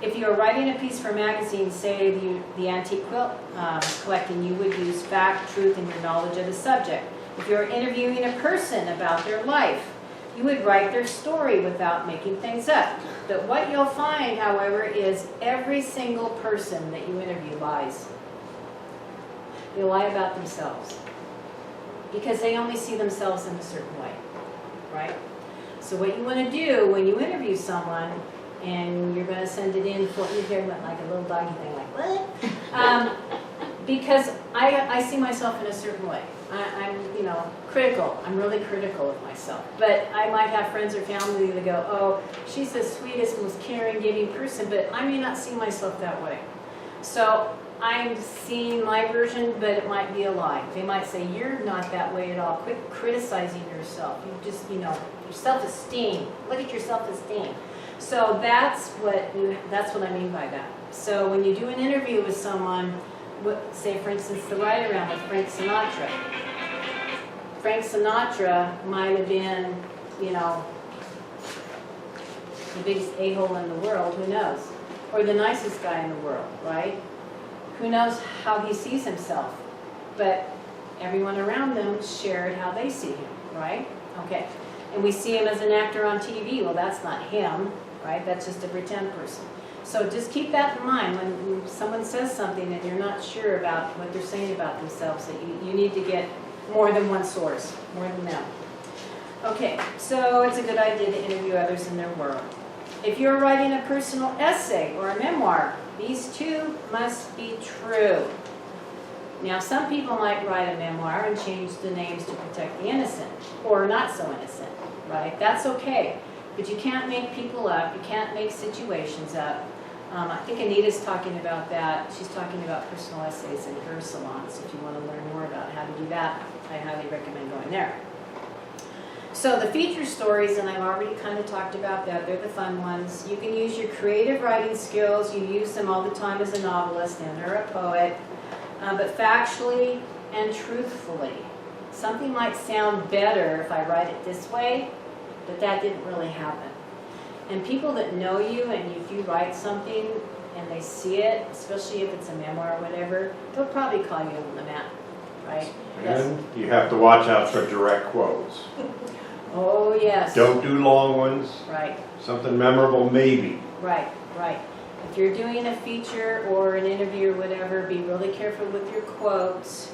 If you are writing a piece for a magazine, say the antique quilt collecting, you would use fact, truth, and your knowledge of the subject. If you're interviewing a person about their life, you would write their story without making things up. But what you'll find, however, is every single person that you interview lies. They lie about themselves because they only see themselves in a certain way, right? So what you want to do when you interview someone, and you're going to send it in for, your hair went like a little doggy thing, like, what? Because I see myself in a certain way. I'm critical. I'm really critical of myself. But I might have friends or family that go, oh, she's the sweetest, most caring, giving person, but I may not see myself that way. So I'm seeing my version, but it might be a lie. They might say, you're not that way at all. Quit criticizing yourself. You just, your self-esteem. Look at your self-esteem. So that's what I mean by that. So when you do an interview with someone, say for instance the Ride Around with Frank Sinatra. Frank Sinatra might have been, the biggest a-hole in the world, who knows? Or the nicest guy in the world, right? Who knows how he sees himself? But everyone around them shared how they see him, right? Okay. And we see him as an actor on TV. Well, that's not him, right? That's just a pretend person. So just keep that in mind when someone says something and you're not sure about what they're saying about themselves, that you need to get more than one source, more than them. Okay, so it's a good idea to interview others in their world. If you're writing a personal essay or a memoir, these two must be true. Now, some people might write a memoir and change the names to protect the innocent, or not so innocent, right? That's okay. But you can't make people up. You can't make situations up. I think Anita's talking about that. She's talking about personal essays in her salon. So if you want to learn more about how to do that, I highly recommend going there. So the feature stories, and I've already kind of talked about that, they're the fun ones. You can use your creative writing skills. You use them all the time as a novelist and or a poet, but factually and truthfully. Something might sound better if I write it this way, but that didn't really happen. And people that know you, and if you write something and they see it, especially if it's a memoir or whatever, they'll probably call you on the map, right? Yes. And you have to watch out for direct quotes. Oh, yes. Don't do long ones. Right, Something memorable, maybe. right, right. If you're doing a feature or an interview or whatever, be really careful with your quotes.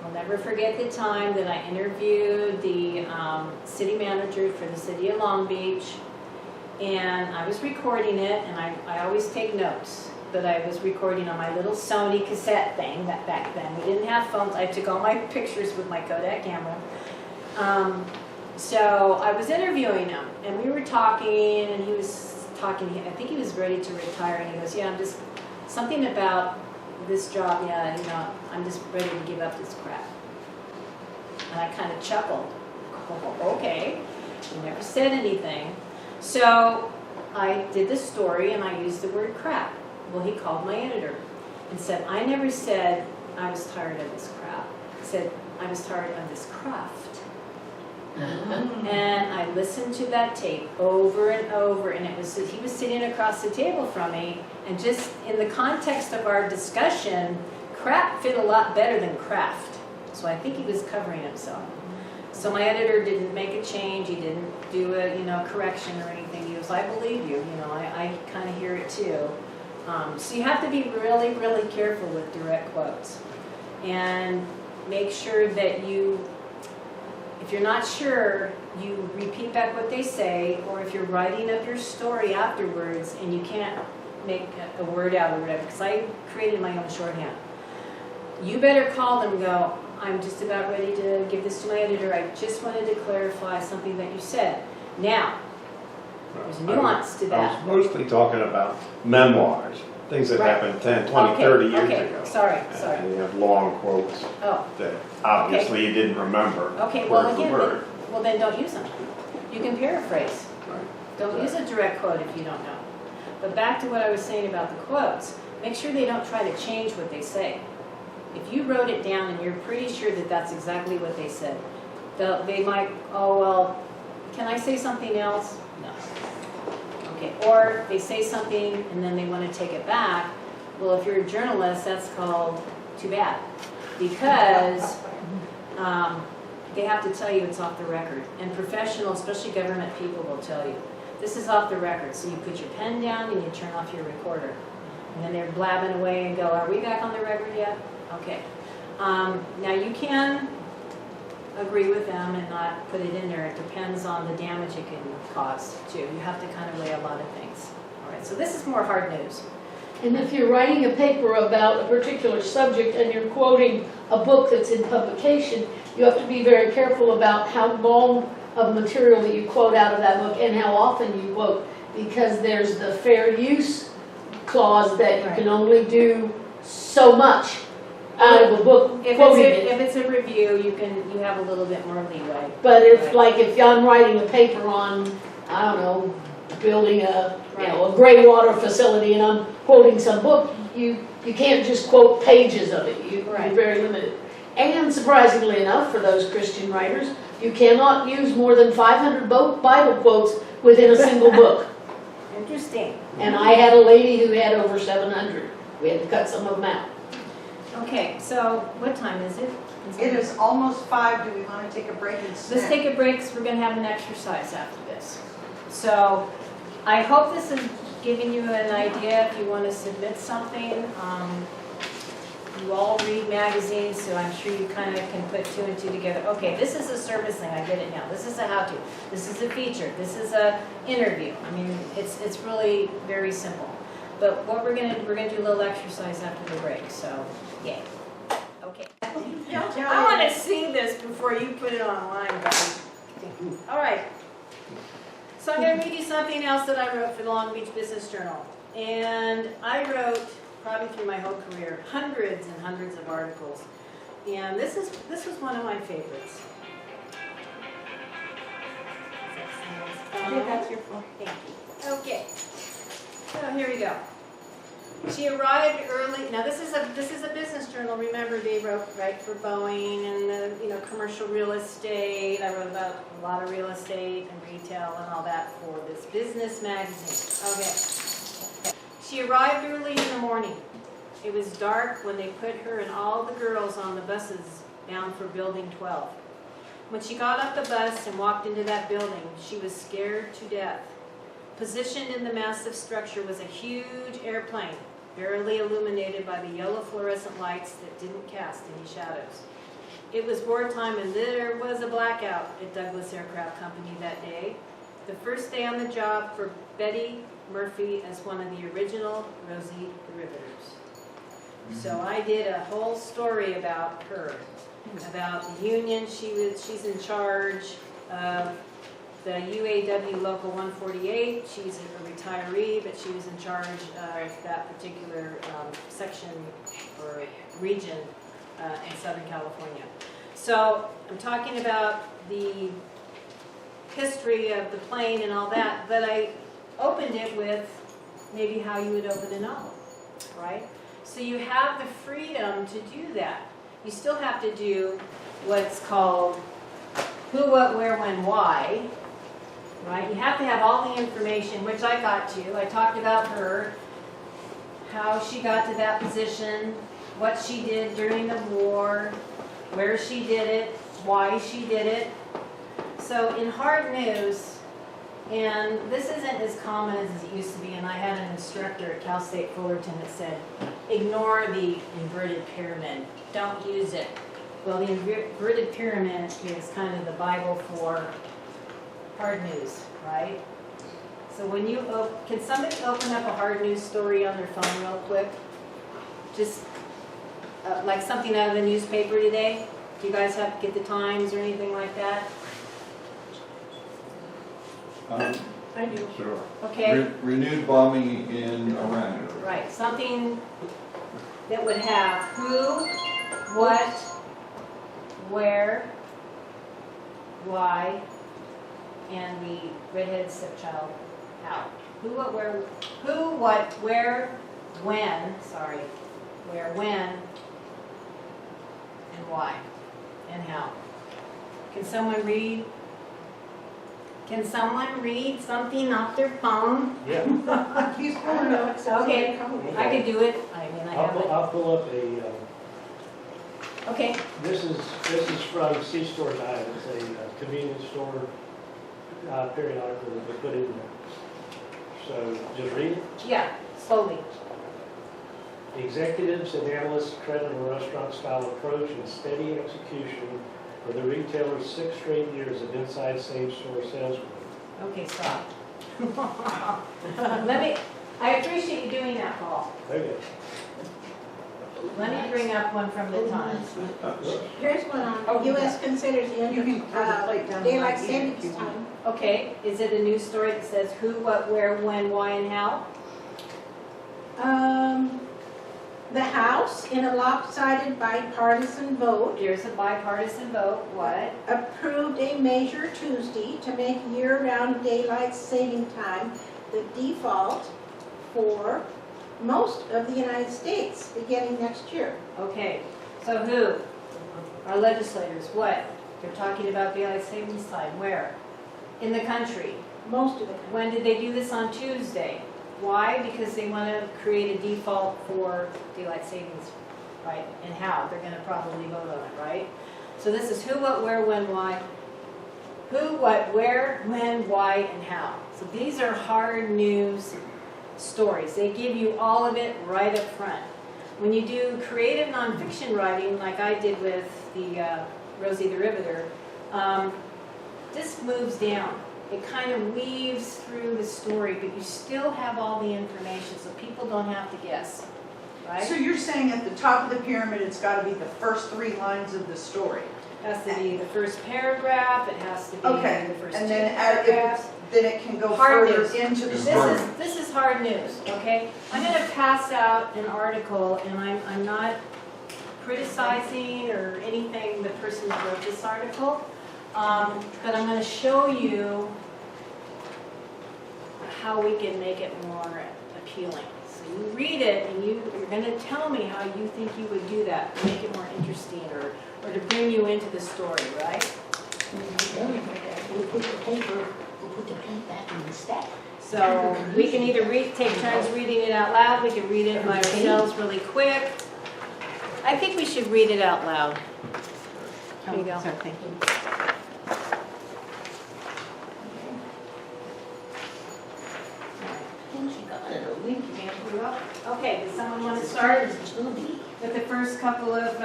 I'll never forget the time that I interviewed the city manager for the city of Long Beach, and I was recording it, and I always take notes, but I was recording on my little Sony cassette thing that back then. We didn't have phones. I took all my pictures with my Kodak camera. So I was interviewing him, and we were talking, and he was talking, I think he was ready to retire, and he goes, yeah, I'm just, something about this job, yeah, you know, I'm just ready to give up this crap. And I kind of chuckled. Oh, okay. He never said anything. So I did the story and I used the word crap. Well, he called my editor and said, I never said I was tired of this crap. He said, I was tired of this craft. And I listened to that tape over and over, and it was, he was sitting across the table from me, and just in the context of our discussion, crap fit a lot better than craft. So I think he was covering himself. So my editor didn't make a change, he didn't do a, you know, correction or anything. He goes, I believe you, you know, I kind of hear it too. So you have to be really, really careful with direct quotes. And make sure that you, if you're not sure, you repeat back what they say, or if you're writing up your story afterwards and you can't make a word out or whatever, because I created my own shorthand. You better call them and go, I'm just about ready to give this to my editor. I just wanted to clarify something that you said. Now, there's a nuance to that. I was mostly talking about memoirs, things that happened 10, 20, 30 years ago. Sorry. And you have long quotes that obviously you didn't remember word for word. Well then don't use them. You can paraphrase. Right. Don't use a direct quote if you don't know. But back to what I was saying about the quotes, make sure they don't try to change what they say. If you wrote it down and you're pretty sure that that's exactly what they said, they might, oh, well, can I say something else? No. Okay, or they say something and then they want to take it back. Well, if you're a journalist, that's called too bad. Because they have to tell you it's off the record. And professional, especially government people, will tell you, this is off the record. So you put your pen down and you turn off your recorder. And then they're blabbing away and go, are we back on the record yet? Okay. Now you can agree with them and not put it in there. It depends on the damage it can cause too. You have to kind of weigh a lot of things. All right, so this is more hard news. And if you're writing a paper about a particular subject and you're quoting a book that's in publication, you have to be very careful about how long of material that you quote out of that book and how often you quote, because there's the fair use clause that you can only do so much out of a book quoting it. If it's a review, you have a little bit more leeway. But if if I'm writing a paper on, I don't know, building a a gray water facility and I'm quoting some book, you can't just quote pages of it. You're very limited. And surprisingly enough, for those Christian writers, you cannot use more than 500 Bible quotes within a single book. Interesting. And I had a lady who had over 700. We had to cut some of them out. Okay, so what time is it? It is almost 5. Do we want to take a break and snack? Let's take a break because we're going to have an exercise after this. So I hope this is giving you an idea if you want to submit something. You all read magazines, so I'm sure you kind of can put 2 and 2 together. Okay, this is a service thing, I get it now. This is a how-to. This is a feature. This is a interview. I mean, it's really very simple. But what we're gonna do a little exercise after the break. So, yay. Okay. I want to see this before you put it online, guys. All right. So I'm going to read you something else that I wrote for the Long Beach Business Journal. And I wrote, probably through my whole career, hundreds and hundreds of articles. And this was one of my favorites. I think that's your fault. Thank you. Okay. So here we go. She arrived early. Now this is a business journal. Remember, they wrote for Boeing and commercial real estate. I wrote about a lot of real estate and retail and all that for this business magazine. Okay. She arrived early in the morning. It was dark when they put her and all the girls on the buses bound for Building 12. When she got off the bus and walked into that building, she was scared to death. Positioned in the massive structure was a huge airplane, barely illuminated by the yellow fluorescent lights that didn't cast any shadows. it was wartime and there was a blackout at Douglas Aircraft Company that day. The first day on the job for Betty Murphy as one of the original Rosie the Riveters. So I did a whole story about her, about the union. She's in charge of the UAW Local 148. She's a retiree, but she was in charge of that particular section or region in Southern California. So I'm talking about the history of the plane and all that, but I opened it with maybe how you would open a novel, right? So you have the freedom to do that. You still have to do what's called who, what, where, when, why, right? You have to have all the information, which I got to. I talked about her, how she got to that position, what she did during the war, where she did it, why she did it. So in hard news, and this isn't as common as it used to be, and I had an instructor at Cal State Fullerton that said, ignore the inverted pyramid, don't use it. Well, the inverted pyramid is kind of the Bible for hard news, right? So when you, can somebody open up a hard news story on their phone real quick? Just like something out of the newspaper today? Do you guys have to get the Times or anything like that? I do. Sure. Okay. Renewed bombing in Iran. Right, something that would have who, what, where, why, and the redheaded stepchild, how. Who, what, where, when, where, when, and why, and how. Can someone read? Can someone read something off their phone? Yeah. He's I don't know, it sounds Okay. very complicated. I could do it. I mean, I have it. I'll pull up a, Okay, this is from C-Store Diet. It's a convenience store periodical that they put in there. So just read it. yeah, slowly. Executives and analysts credit a restaurant-style approach and steady execution for the retailer's 6 straight years of inside same-store sales growth. Okay, stop. I appreciate you doing that, Paul. Okay. Let me bring up one from the Times. Here's one on U.S. considers the end of daylight savings time. Okay, is it a news story that says who, what, where, when, why, and how? The House, in a lopsided bipartisan vote, There's a bipartisan vote, what? approved a measure Tuesday to make year-round daylight saving time the default for most of the United States beginning next year. Okay, so who? Our legislators, what? They're talking about daylight savings time, where? In the country. Most of it. When did they do this on Tuesday? Why? Because they want to create a default for daylight savings, right? And how? They're going to probably vote on it, right? So this is who, what, where, when, why. Who, what, where, when, why, and how. So these are hard news stories. They give you all of it right up front. When you do creative nonfiction writing, like I did with the Rosie the Riveter, this moves down. It kind of weaves through the story, but you still have all the information, so people don't have to guess, So right? you're saying at the top of the pyramid, it's got to be the first 3 lines of the story? It has to be the first paragraph, it has to be Okay, the first and 2 then paragraphs. then it can go Hard further news. into the This story. This is hard news, okay? I'm going to pass out an article, and I'm not criticizing or anything the person that wrote this article, but I'm going to show you how we can make it more appealing. So you read it, and you're going to tell me how you think you would do that to make it more interesting or to bring you into the story, right? We'll put the paper, we'll put the pen back in the stack. So we can either take turns reading it out loud, we can read it by ourselves really quick. I think we should read it out loud. Here you go. Sorry, thank you. Okay, does someone want to start with the first couple of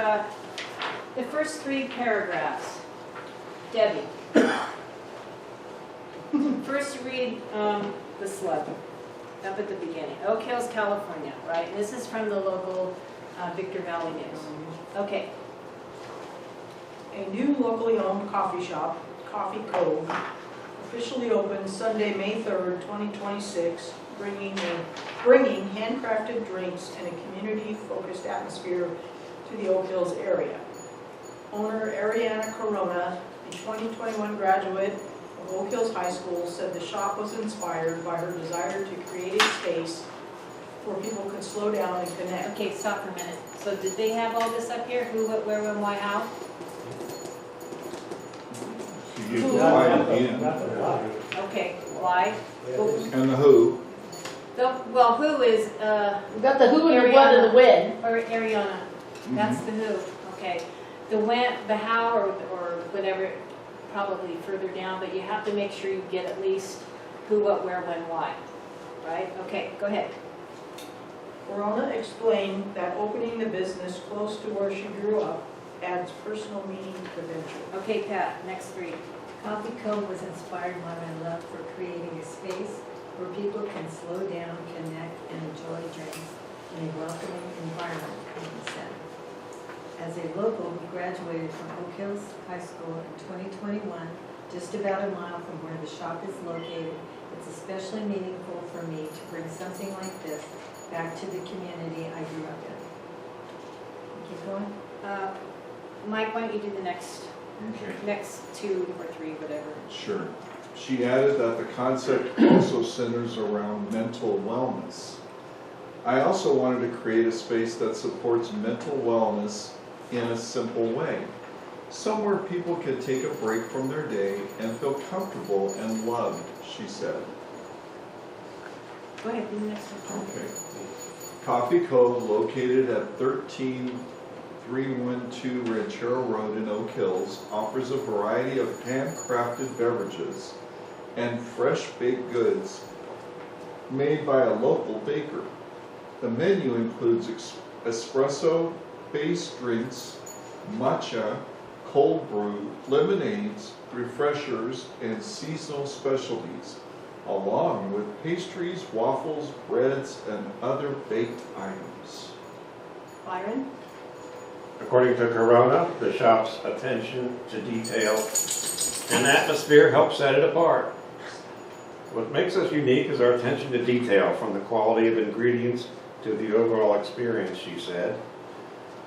The first 3 paragraphs. Debbie. First read the slug up at the beginning. Oak Hills, California, right? And this is from the local Victor Valley News. Okay. A new locally owned coffee shop, Coffee Cove, officially opened Sunday, May 3rd, 2026, bringing handcrafted drinks and a community-focused atmosphere to the Oak Hills area. Owner Ariana Corona, a 2021 graduate of Oak Hills High School, said the shop was inspired by her desire to create a space where people could slow down and connect. Okay, stop for a minute. So did they have all this up here? Who, what, where, when, why, how? You give why at the end. Okay, why? And the who. Well, who is, We've got the who and the what and the when. or Ariana? That's the who, okay. The when, the how, or whatever, probably further down, but you have to make sure you get at least who, what, where, when, why, right? Okay, go ahead. Corona explained that opening the business close to where she grew up adds personal meaning to the venture. Okay, Pat, next 3. Coffee Cove was inspired by my love for creating a space where people can slow down, connect, and enjoy drinks in a welcoming environment, he said. As a local, he graduated from Oak Hills High School in 2021, just about a mile from where the shop is located. It's especially meaningful for me to bring something like this back to the community I grew up in. Keep going. Mike, why don't you do the next Okay. 2 or 3, whatever. Sure. She added that the concept also centers around mental wellness. I also wanted to create a space that supports mental wellness in a simple way. Somewhere people can take a break from their day and feel comfortable and loved, she said. Go ahead, do the next one. Okay. Coffee Cove, located at 13312 Ranchero Road in Oak Hills, offers a variety of handcrafted beverages and fresh baked goods made by a local baker. The menu includes espresso-based drinks, matcha, cold brew, lemonades, refreshers, and seasonal specialties, along with pastries, waffles, breads, and other baked items. Byron? According to Corona, the shop's attention to detail and atmosphere help set it apart. What makes us unique is our attention to detail, from the quality of ingredients to the overall experience, she said.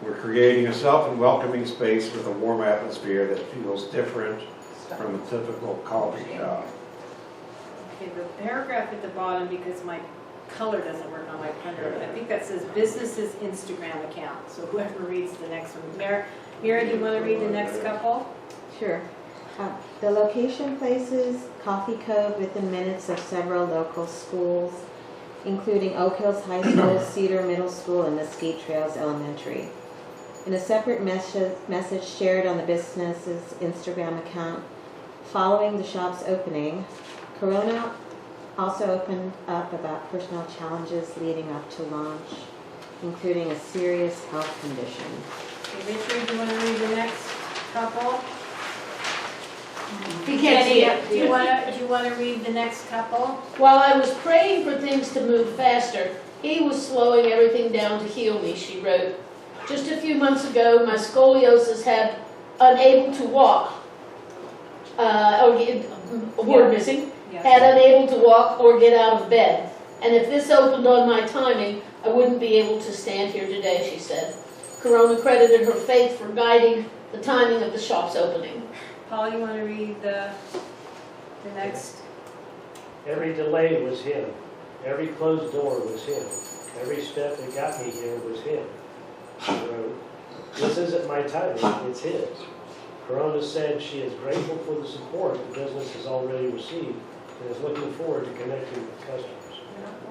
We're creating a self and welcoming space with a warm atmosphere that feels different from a typical coffee shop. Okay, the paragraph at the bottom, because my color doesn't work on my printer, I think that says business's Instagram account. So whoever reads the next one. Mira, do you want to read the next couple? Sure. The location places Coffee Cove within minutes of several local schools, including Oak Hills High School, Cedar Middle School, and Mesquite Trails Elementary. In a separate message shared on the business's Instagram account, following the shop's opening, Corona also opened up about personal challenges leading up to launch, including a serious health condition. Okay, Richard, do you want to read the next couple? He can't see it. Do you want to read the next couple? While I was praying for things to move faster, he was slowing everything down to heal me, she wrote. Just a few months ago, my scoliosis had unable to walk, word missing, had unable to walk or get out of bed. And if this opened on my timing, I wouldn't be able to stand here today, she said. Corona credited her faith for guiding the timing of the shop's opening. Paul, you want to read the next? Every delay was him. Every closed door was him. Every step that got me here was him. She wrote, this isn't my timing, it's his. Corona said she is grateful for the support the business has already received and is looking forward to connecting with customers.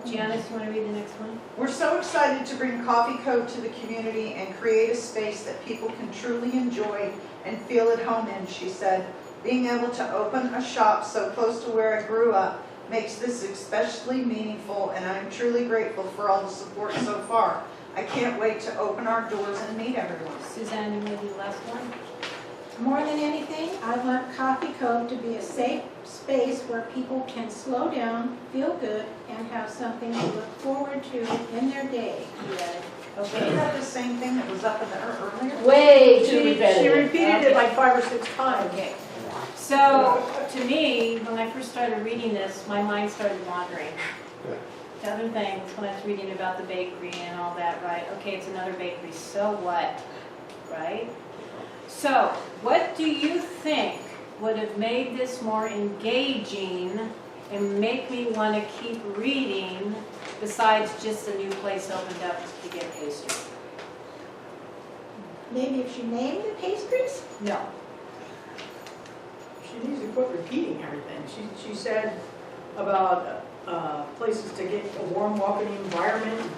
Janice, you want to read the next one? We're so excited to bring Coffee Cove to the community and create a space that people can truly enjoy and feel at home in, she said. Being able to open a shop so close to where I grew up makes this especially meaningful, and I'm truly grateful for all the support so far. I can't wait to open our doors and meet everyone. Suzanne, you may be the last one. More than anything, I want Coffee Cove to be a safe space where people can slow down, feel good, and have something to look forward to in their day, he added. Isn't that the same thing that was up in there earlier? Way too She repetitive. repeated it like 5 or 6 times. Okay. So, to me, when I first started reading this, my mind started wandering to other things when I was reading about the bakery and all that, right? Okay, it's another bakery, so what, right? So, what do you think would have made this more engaging and make me want to keep reading besides just a new place opened up to get pastry? Maybe if she named the pastries? No. She needs to quit repeating everything. She said about places to get a warm, welcoming environment,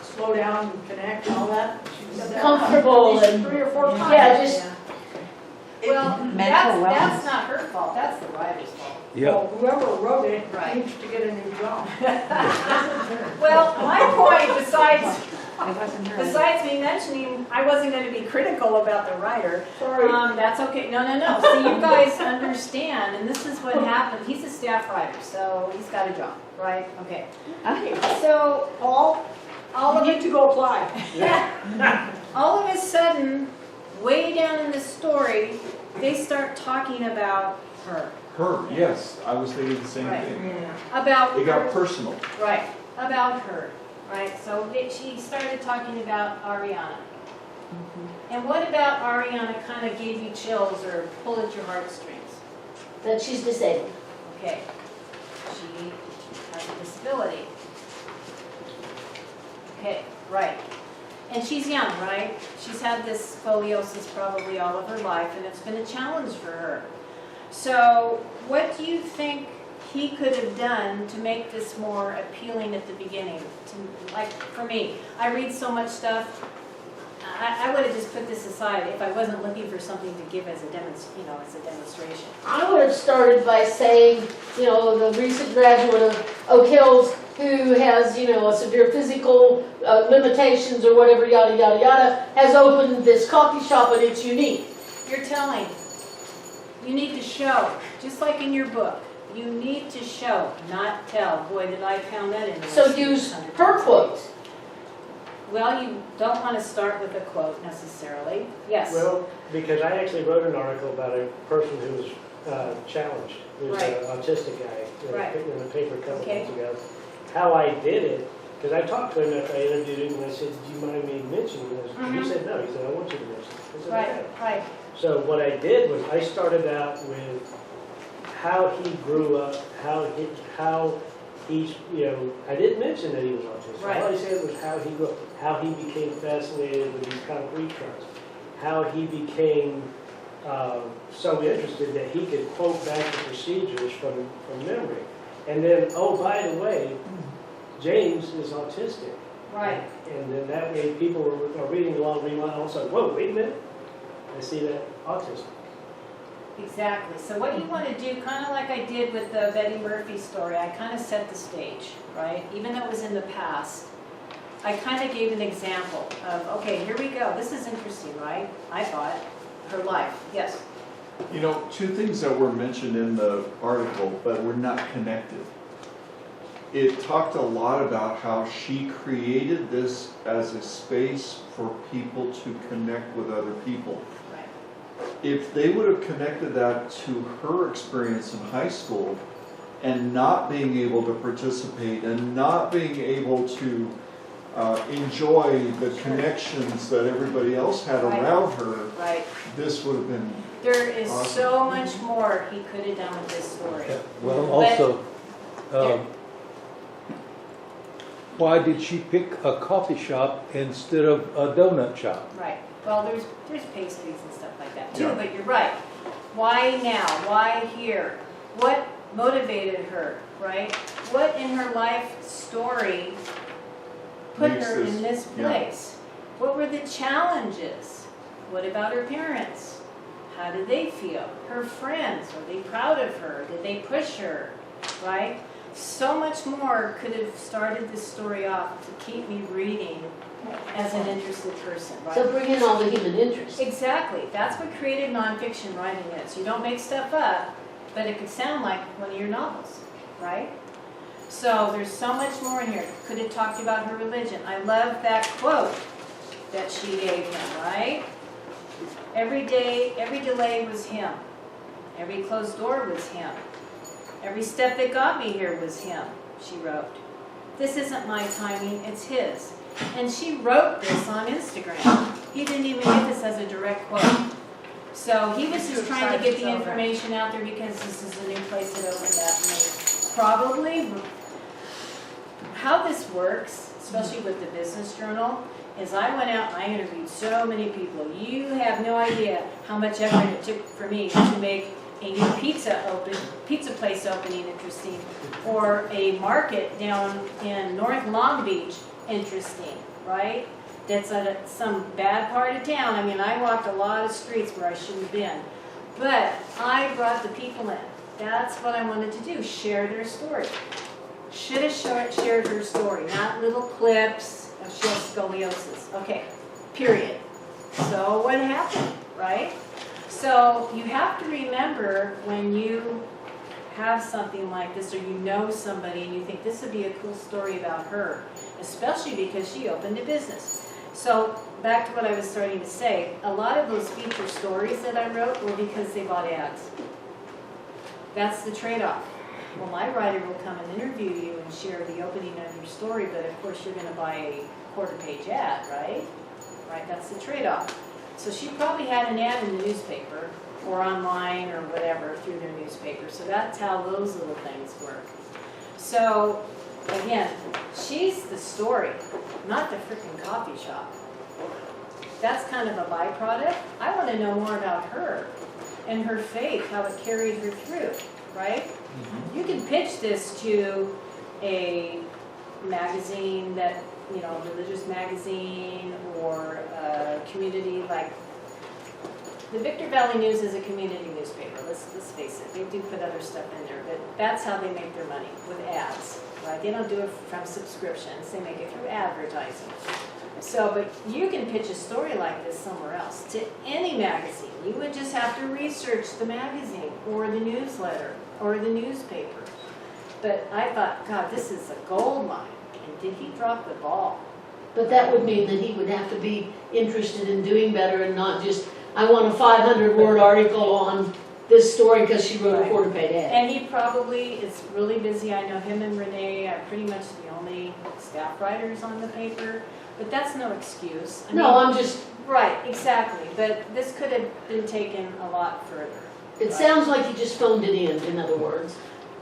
slow down, connect, and all that. She said that Comfortable at least and- 3 or 4 times. Yeah, just, Well, that's not her fault, that's the writer's fault. Yep. Well, whoever wrote it Right. needs to get a new job. Well, my point, besides me mentioning, I wasn't gonna be critical about the writer. Sorry. That's okay, no. See, you guys understand, and this is what happened, he's a staff writer, so he's got a job, right? Okay. So, all You of need to go apply. all of a sudden, way down in the story, they start talking about her. Her, yes, I was thinking the same Right. thing. About It got her. personal. Right, about her, right? So she started talking about Ariana. And what about Ariana kind of gave you chills or pulled at your heartstrings? that she's disabled. Okay, she has a disability. Okay, right. And she's young, right? She's had this scoliosis probably all of her life, and it's been a challenge for her. So what do you think he could have done to make this more appealing at the beginning? Like, for me, I read so much stuff, I would have just put this aside if I wasn't looking for something to give as a demonstration. I would have started by saying, the recent graduate of Oak Hills who has, a severe physical limitations or whatever, yada, yada, yada, has opened this coffee shop and it's unique. You're telling. You need to show, just like in your book. You need to show, not tell. Boy, did I pound that in. So use her quote. Well, you don't want to start with a quote necessarily. Yes. Well, because I actually wrote an article about a person who was challenged, who's Right. an autistic guy, Right. in the paper a couple Okay. months ago. How I did it, because I talked to him after I interviewed him, and I said, do you mind me mentioning this? And Mhm. he said, no. He said, I want you to mention it. I said, Right, okay. right. So what I did was I started out with how he grew up, how he's, I didn't mention that he was autistic. Right. All I said was how he grew up, how he became fascinated with these concrete trucks, how he became so interested that he could quote back the procedures from memory. And then, oh, by the way, James is autistic. Right. And then that way people are reading along, reading along, also, whoa, wait a minute, I see that autism. Exactly. So what you want to do, kind of like I did with the Betty Murphy story, I kind of set the stage, right? Even though it was in the past, I kind of gave an example of, okay, here we go. This is interesting, right? I thought, her life. Yes. Two things that were mentioned in the article, but were not connected. It talked a lot about how she created this as a space for people to connect with other people. Right. If they would have connected that to her experience in high school and not being able to participate and not being able to enjoy the connections that everybody else had Right. around her, Right. this would have been There is Awesome. so much more he could have done with this story. Well, But- also, Yeah. why did she pick a coffee shop instead of a donut shop? Right. Well, there's pastries and stuff like that too, Yeah. but you're right. Why now? Why here? What motivated her, right? What in her life story put Makes her this- in this yeah. place? What were the challenges? What about her parents? How did they feel? Her friends, were they proud of her? Did they push her? Right? So much more could have started this story off to keep me reading as an interested person, right? So bring in all the human interest. Exactly. That's what creative nonfiction writing is. You don't make stuff up, but it could sound like one of your novels, right? So there's so much more in here. Could have talked about her religion. I love that quote that she gave him, right? Every delay was him. Every closed door was him. Every step that got me here was him, she wrote. This isn't my timing, it's his. And she wrote this on Instagram. He didn't even get this as a direct quote. So he was just trying to get the information out there because this is a new place that opened up. And probably how this works, especially with the Business Journal, is I went out and I interviewed so many people. You have no idea how much effort it took for me to make a new pizza place opening interesting, or a market down in North Long Beach interesting, right? That's at some bad part of town. I mean, I walked a lot of streets where I shouldn't have been, but I brought the people in. That's what I wanted to do, share their story. Should have shared her story, not little clips of she has scoliosis. Okay, period. So what happened, right? So you have to remember when you have something like this, or you know somebody and you think this would be a cool story about her, especially because she opened a business. So back to what I was starting to say, a lot of those feature stories that I wrote were because they bought ads. That's the trade-off. Well, my writer will come and interview you and share the opening of your story, but of course you're going to buy a quarter-page ad, right? Right, that's the trade-off. So she probably had an ad in the newspaper or online or whatever through their newspaper. So that's how those little things work. So again, she's the story, not the freaking coffee shop. That's kind of a byproduct. I want to know more about her and her faith, how it carried her through, right? You can pitch this to a magazine that, you know, religious magazine or a community like the Victor Valley News is a community newspaper. Let's face it. They do put other stuff in there, but that's how they make their money, with ads, right? They don't do it from subscriptions. They make it through advertising. So, but you can pitch a story like this somewhere else to any magazine. You would just have to research the magazine or the newsletter or the newspaper. But I thought, God, this is a gold mine. And did he drop the ball? But that would mean that he would have to be interested in doing better and not just, I want a 500-word article on this story because she wrote a quarter-page ad. And he probably is really busy. I know him and Renee are pretty much the only staff writers on the paper. But that's no excuse. I'm just... Right, exactly. But this could have been taken a lot further. It sounds like he just phoned it in other words.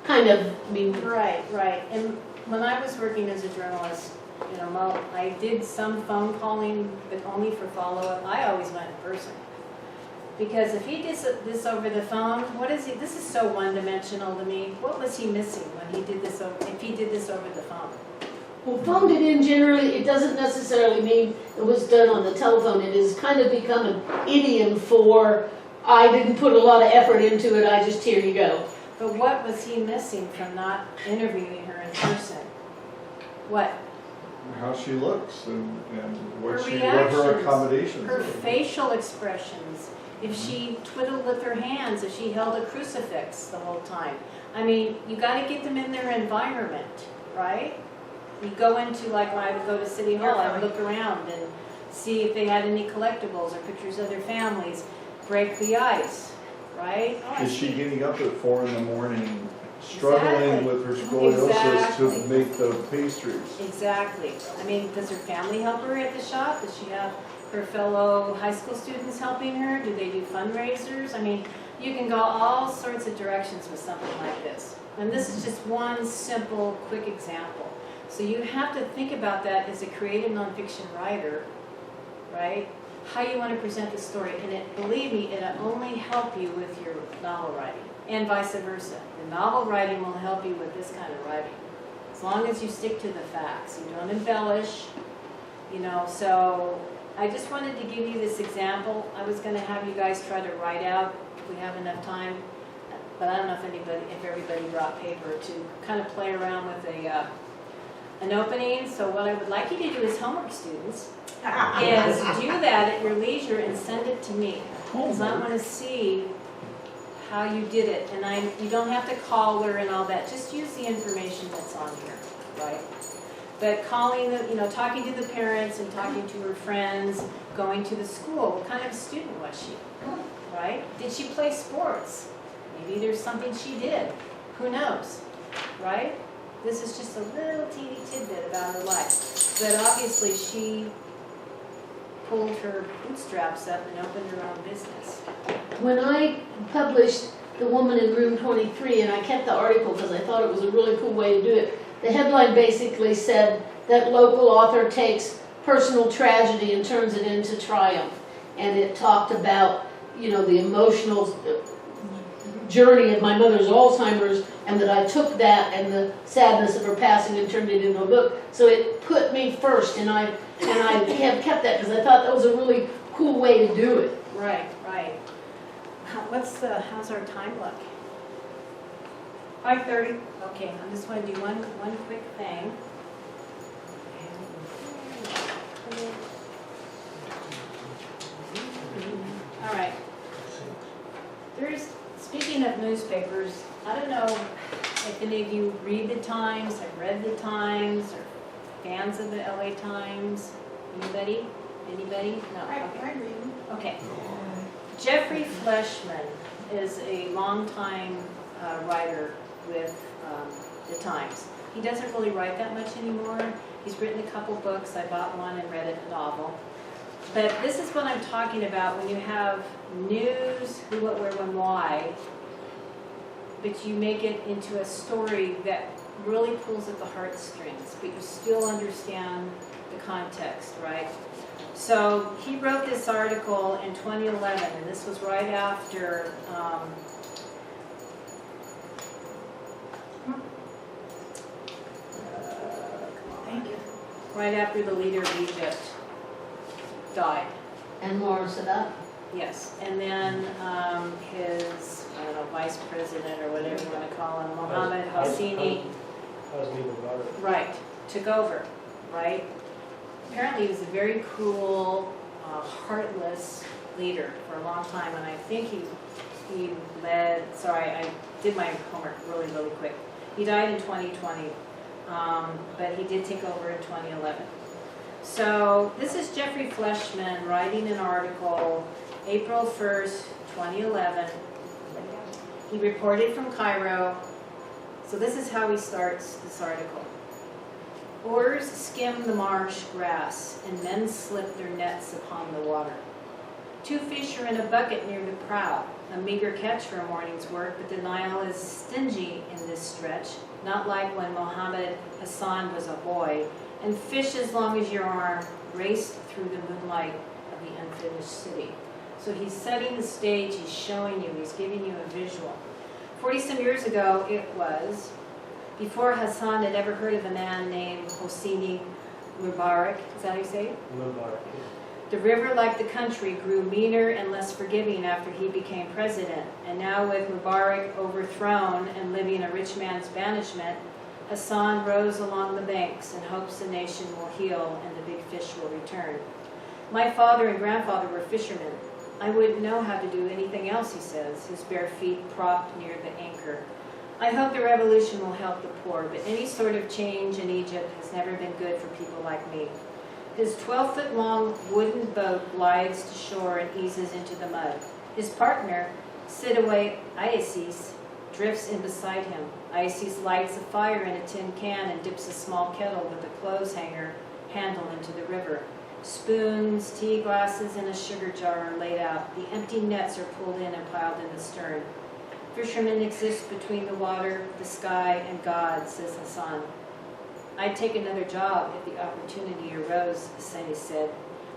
Kind of, I mean... Right. And when I was working as a journalist, you know, I did some phone calling, but only for follow-up. I always went in person. Because if he did this over the phone, this is so one-dimensional to me. What was he missing when he did this, if he did this over the phone? Well, phoned it in generally, it doesn't necessarily mean it was done on the telephone. It has kind of become an idiom for, I didn't put a lot of effort into it, I just, here you go. But what was he missing from not interviewing her in person? What? How she looks and what Her her accommodations her are. facial expressions, if she twiddled with her hands, if she held a crucifix the whole time. I mean, you got to get them in their environment, right? You go into, like when I would go to City Hall, I would look around and see if they had any collectibles or pictures of their families, break the ice, right? Is she getting up at 4 in the morning, struggling Exactly. with her scoliosis Exactly. to make the pastries? Exactly. I mean, does her family help her at the shop? Does she have her fellow high school students helping her? Do they do fundraisers? I mean, you can go all sorts of directions with something like this. And this is just one simple, quick example. So you have to think about that as a creative nonfiction writer, right? How you want to present the story. And believe me, it'll only help you with your novel writing, and vice versa. The novel writing will help you with this kind of writing. As long as you stick to the facts. You don't embellish, you know. So I just wanted to give you this example. I was going to have you guys try to write out, if we have enough time, but I don't know if everybody brought paper to kind of play around with an opening. So what I would like you to do as homework students is do that at your leisure and send it to me. Because I want to see how you did it. And you don't have to call her and all that. Just use the information that's on here, right? But calling, talking to the parents and talking to her friends, going to the school. What kind of student was she, right? Did she play sports? Maybe there's something she did. Who knows, right? This is just a little teeny tidbit about her life. But obviously she pulled her bootstraps up and opened her own business. When I published The Woman in Room 23, and I kept the article because I thought it was a really cool way to do it, the headline basically said that local author takes personal tragedy and turns it into triumph. And it talked about, the emotional journey of my mother's Alzheimer's, and that I took that and the sadness of her passing and turned it into a book. So it put me first, and I have kept that because I thought that was a really cool way to do it. Right, right. How's our time look? 5:30. Okay, I just want to do one quick thing. All right. Speaking of newspapers, I don't know if any of you read the Times, have read the Times, or fans of the LA Times. Anybody? Anybody? No. I Okay. read. Okay. Jeffrey Fleshman is a longtime writer with the Times. He doesn't really write that much anymore. He's written a couple books. I bought one and read a novel. But this is what I'm talking about when you have news, who, what, where, when, why, but you make it into a story that really pulls at the heartstrings, but you still understand the context, right? So he wrote this article in 2011, and this was right after right after the leader of Egypt died. And Morris Sadat. Yes, and then his, vice president or whatever you want to call him, Mohammed Hosseini, Hosni Mubarak. right, took over, right? Apparently he was a very cruel, heartless leader for a long time, and I think he led, sorry, I did my homework really, really quick. He died in 2020, but he did take over in 2011. So this is Jeffrey Fleshman writing an article, April 1st, 2011. He reported from Cairo. So this is how he starts this article. Oars skim the marsh grass, and men slip their nets upon the water. 2 fish are in a bucket near the prow, a meager catch for a morning's work, but the Nile is stingy in this stretch, not like when Mohammed Hassan was a boy, and fish as long as your arm raced through the moonlight of the unfinished city. So he's setting the stage, he's showing you, he's giving you a visual. 40-some years ago it was, before Hassan had ever heard of a man named Hosseini Mubarak, is that how you say it? Mubarak. The river, like the country, grew meaner and less forgiving after he became president. And now with Mubarak overthrown and living a rich man's banishment, Hassan rows along the banks and hopes the nation will heal and the big fish will return. My father and grandfather were fishermen. I wouldn't know how to do anything else, he says, his bare feet propped near the anchor. I hope the revolution will help the poor, but any sort of change in Egypt has never been good for people like me. His 12-foot-long wooden boat glides to shore and eases into the mud. His partner, Sidaway Iasis, drifts in beside him. Iasis lights a fire in a tin can and dips a small kettle with a clothes hanger handle into the river. Spoons, tea glasses, and a sugar jar are laid out. The empty nets are pulled in and piled in the stern. Fishermen exist between the water, the sky, and God, says Hassan. I'd take another job if the opportunity arose, Seni said.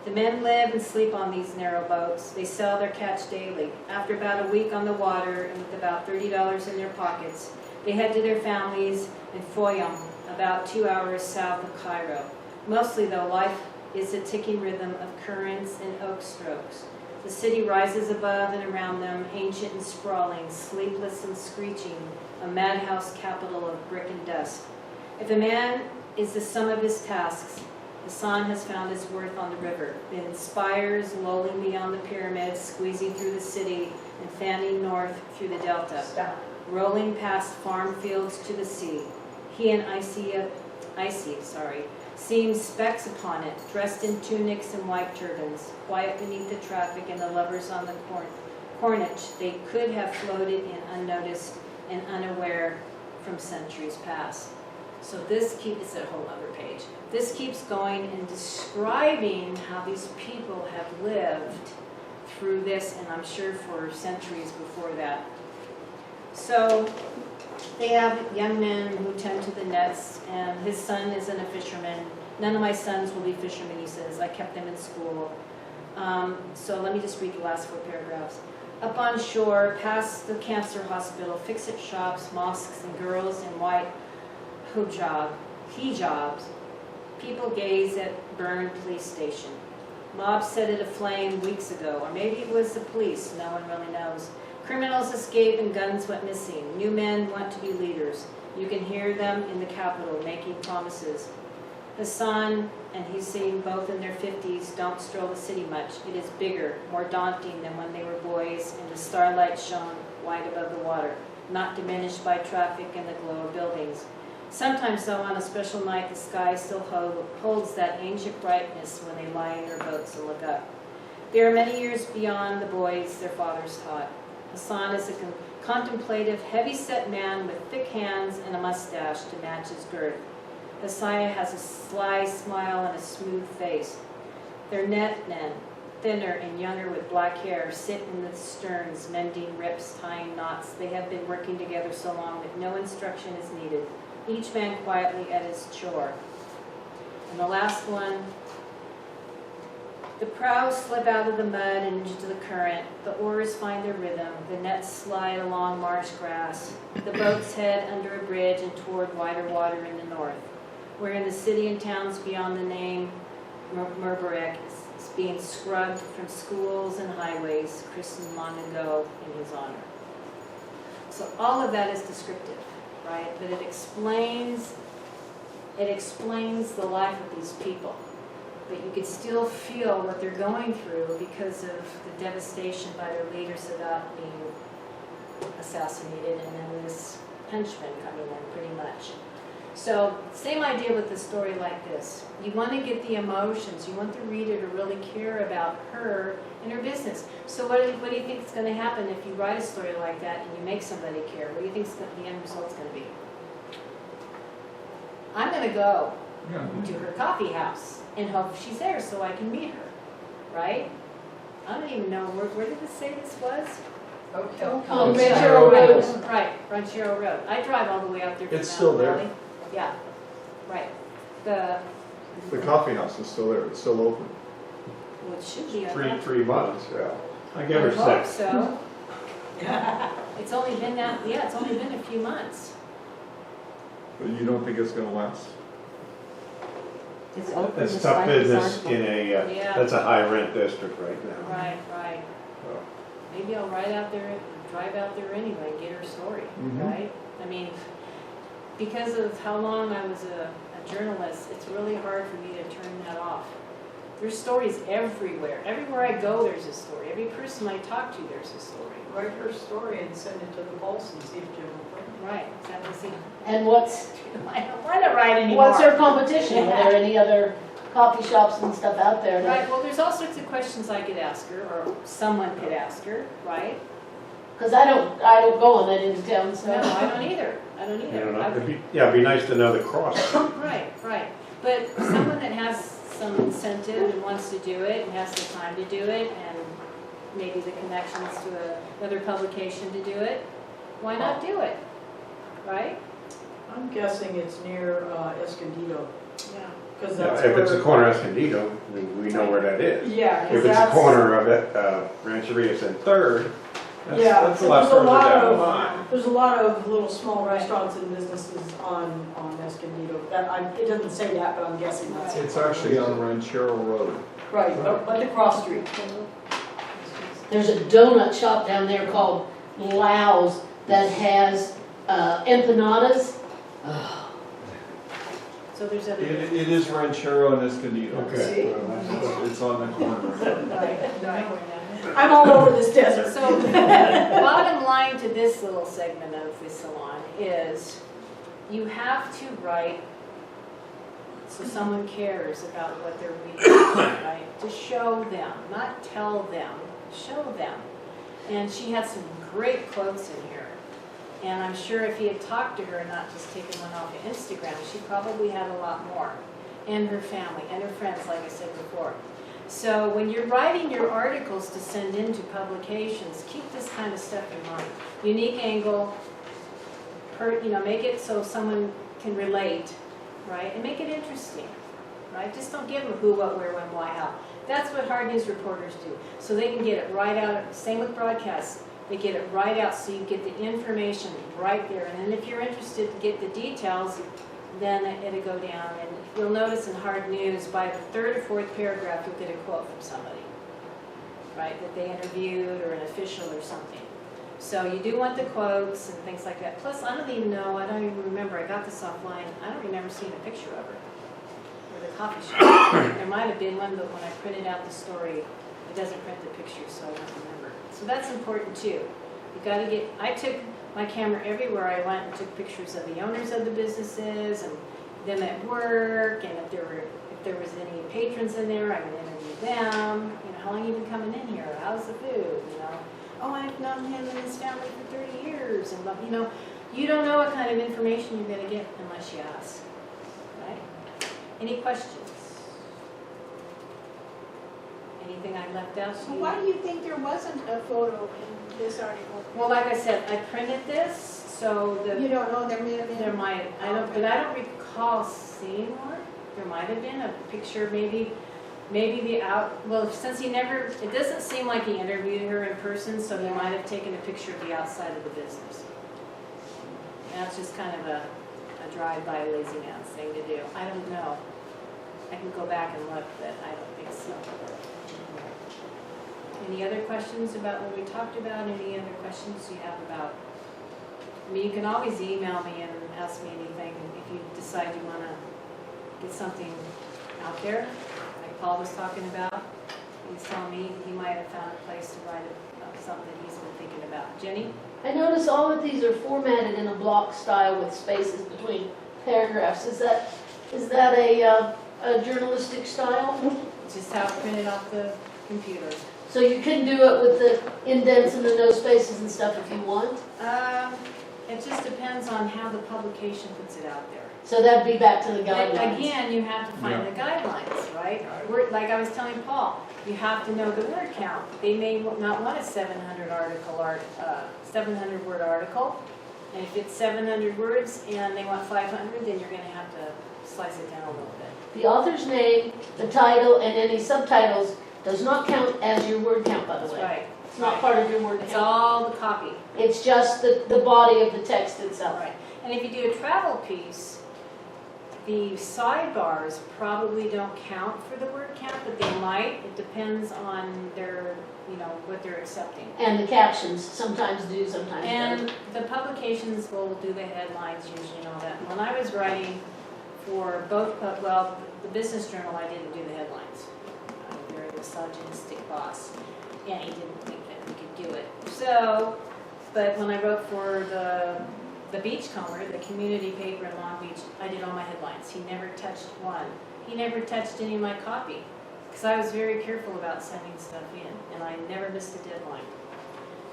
The men live and sleep on these narrow boats. They sell their catch daily. After about a week on the water and with about $30 in their pockets, they head to their families in Foyam, about 2 hours south of Cairo. Mostly, though, life is the ticking rhythm of currents and oak strokes. The city rises above and around them, ancient and sprawling, sleepless and screeching, a madhouse capital of brick and dust. If a man is the sum of his tasks, the sun has found its worth on the river. It inspires, lolling beyond the pyramids, squeezing through the city, and fanning north through the delta, rolling past farm fields to the sea. He and Icy, seem specks upon it, dressed in tunics and white turbans, quiet beneath the traffic and the lovers on the corniche. They could have floated in unnoticed and unaware from centuries past. So this it's a whole other page. This keeps going and describing how these people have lived through this, and I'm sure for centuries before that. So they have young men who tend to the nets, and his son isn't a fisherman. None of my sons will be fishermen, he says. I kept them in school. So let me just read the last 4 paragraphs. Up on shore, past the cancer hospital, fix-it shops, mosques, and girls in white hijabs, people gaze at burned police station. Mob set it aflame weeks ago, or maybe it was the police, no one really knows. Criminals escape and guns went missing. New men want to be leaders. You can hear them in the Capitol making promises. Hassan and Hussein, both in their 50s, don't stroll the city much. It is bigger, more daunting than when they were boys, and the starlight shone white above the water, not diminished by traffic and the glow of buildings. Sometimes, though, on a special night, the sky still holds that ancient brightness when they lie in their boats and look up. They are many years beyond the boys their fathers taught. Hassan is a contemplative, heavy-set man with thick hands and a mustache to match his girth. Messiah has a sly smile and a smooth face. Their net men, thinner and younger with black hair, sit in the sterns, mending rips, tying knots. They have been working together so long that no instruction is needed, each man quietly at his chore. And the last one, the prows slip out of the mud and into the current. The oars find their rhythm. The nets slide along marsh grass. The boats head under a bridge and toward wider water in the north, where in the city and towns beyond the name Murbarek is being scrubbed from schools and highways christened long ago in his honor. So all of that is descriptive, right? But it explains the life of these people. But you could still feel what they're going through because of the devastation by their leader Sadat being assassinated and then this henchman coming in pretty much. So same idea with a story like this. You want to get the emotions. You want the reader to really care about her and her business. So what do you think is going to happen if you write a story like that and you make somebody care? What do you think the end result's going to be? I'm going to go to her coffee house and hope she's there so I can meet her, right? I don't even know, where did it say this was? Ranchero Road. Right, Ranchero Road. I drive all the way out there. It's still there. Yeah, right. The coffee house is still there, it's still open. Well, it should be open. 3 months, yeah. I give her I hope 6. so. It's only been it's only been a few months. But you don't think it's gonna last? It's open That's despite tough this business article. in a, Yeah. that's a high rent district right now. Right. So, Maybe I'll drive out there anyway and get her story, Mhm. right? I mean, because of how long I was a journalist, it's really hard for me to turn that off. There's stories everywhere. Everywhere I go, there's a story. Every person I talk to, there's a story. Write her story and send it to the Pulse and see if Jim will print Right, that was it. And what's I don't want to write anymore. her competition? Are there any other coffee shops and stuff out there? Right, well, there's all sorts of questions I could ask her, or someone could ask her, right? Because I don't go on that into town, so. No, I don't either. I don't know. It'd be nice to know the cost. Right. But someone that has some incentive and wants to do it and has the time to do it and maybe the connections to another publication to do it, why not do it? Right? I'm guessing it's near Escondido, Yeah. because Yeah, that's if it's where- a corner of Escondido, then we know where that is. Yeah, 'cause If it's a that's- corner of it, Rancherias and Third, Yeah, That's a lot there's a further lot down the of, line. there's a lot of little small Right. restaurants and businesses on Escondido. It doesn't say that, but I'm guessing that's it. It's actually on Ranchero Road. Right, but the cross street. There's a donut shop down there called Lau's that has empanadas. So there's other. It is Ranchero and Escondido. Okay. It's on the corner. Right. I'm all over this desert. So, bottom line to this little segment of the salon is you have to write so someone cares about what they're reading, right? To show them, not tell them, show them. And she had some great quotes in here. And I'm sure if he had talked to her, not just taken one off of Instagram, she probably had a lot more. And her family, and her friends, like I said before. So when you're writing your articles to send into publications, keep this kind of stuff in mind. Unique angle, make it so someone can relate, right? And make it interesting, right? Just don't give them who, what, where, when, why, how. That's what hard news reporters do. So they can get it right out. Same with broadcasts. They get it right out so you get the information right there. And then if you're interested to get the details, then it'll go down. And you'll notice in hard news, by the third or fourth paragraph, you'll get a quote from somebody, right, that they interviewed or an official or something. So you do want the quotes and things like that. Plus, I don't even remember, I got this offline, I don't remember seeing a picture of her, or the coffee shop. There might have been one, but when I printed out the story, it doesn't print the picture, so I don't remember. So that's important too. You got to I took my camera everywhere I went and took pictures of the owners of the businesses and them at work, and if there was any patrons in there, I would interview them. How long you been coming in here? How's the food? Oh, I've known him and his family for 30 years, and you don't know what kind of information you're going to get unless you ask, right? Any questions? Anything I left out? So why do you think there wasn't a photo in this article? Well, like I said, I printed this, so You don't know, there may have been. there might, but I don't recall seeing one. There might have been a picture, maybe since it doesn't seem like he interviewed her in person, so he might have taken a picture of the outside of the business. That's just kind of a drive-by lazy man's thing to do. I don't know. I can go back and look, but I don't think so. Any other questions about what we talked about? Any other questions you have about? You can always email me and ask me anything if you decide you want to get something out there. Like Paul was talking about, he was telling me he might have found a place to write about something he's been thinking about. Jenny? I notice all of these are formatted in a block style with spaces between paragraphs. Is that a journalistic style? Just how it's printed off the computer. So you can do it with the indents and the no spaces and stuff if you want? It just depends on how the publication puts it out there. So that'd be back to the But guidelines. again, you have to find the guidelines, right? Like I was telling Paul, you have to know the word count. They may not want a 700 word article. And if it's 700 words and they want 500, then you're going to have to slice it down a little bit. The author's name, the title, and any subtitles does not count as your word count, by the That's way. right. It's not part of your word It's count. all the copy. It's just the body of the text itself. Right. And if you do a travel piece, the sidebars probably don't count for the word count, but they might. It depends on their, what they're accepting. And the captions sometimes do, sometimes And don't. the publications will do the headlines usually and all that. When I was writing for both, the business journal, I didn't do the headlines. I'm a very misogynistic boss, and he didn't think that we could do it. So, but when I wrote for the Beachcomber, the community paper in Long Beach, I did all my headlines. He never touched one. He never touched any of my copy, because I was very careful about sending stuff in, and I never missed a deadline.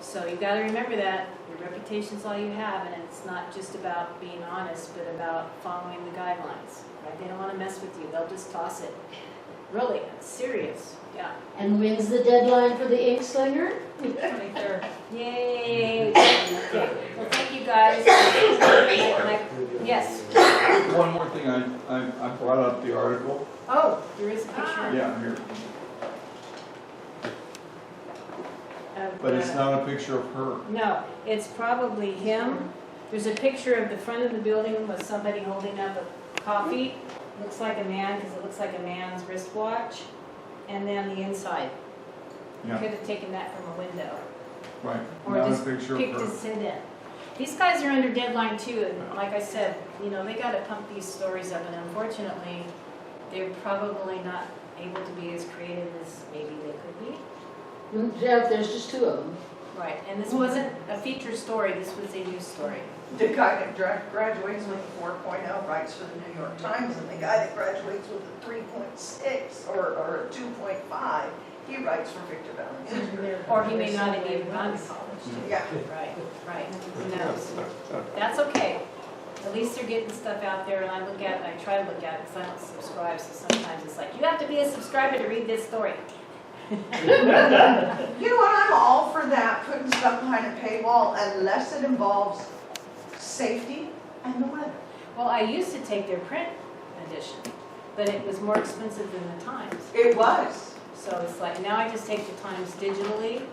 So you got to remember that your reputation's all you have, and it's not just about being honest, but about following the guidelines. Right? They don't want to mess with you; they'll just toss it. Really, it's serious. Yeah. And when's the deadline for the ink slinger? 23rd. Yay! Okay. Well, thank you guys. Yes. One more thing, I brought up the article. Oh, there is a picture. Yeah, here. But it's not a picture of her. No, it's probably him. There's a picture of the front of the building with somebody holding up a coffee. Looks like a man, because it looks like a man's wristwatch. And then the inside. You Yeah, could have taken that from a window. right, Or not a just picture of picked to her. sit in. These guys are under deadline too, and like I said, you know, they gotta pump these stories up, and unfortunately, they're probably not able to be as creative as maybe they could be. Jeff, there's just two of them. Right, and this wasn't a feature story, this was a news story. The guy that graduates with a 4.0 writes for the New York Times, and the guy that graduates with a 3.6 or a 2.5, he writes for Victor Valley. Or he may not have even gone to college. Yeah. Right, right, who knows? That's okay. At least they're getting stuff out there, and I try to look at it, because I don't subscribe, so sometimes it's like, you have to be a subscriber to read this story. You know what, I'm all for that, putting stuff behind a paywall unless it involves safety and the weather. Well, I used to take their print edition, but it was more expensive than the Times. It was. So it's like, now I just take the Times digitally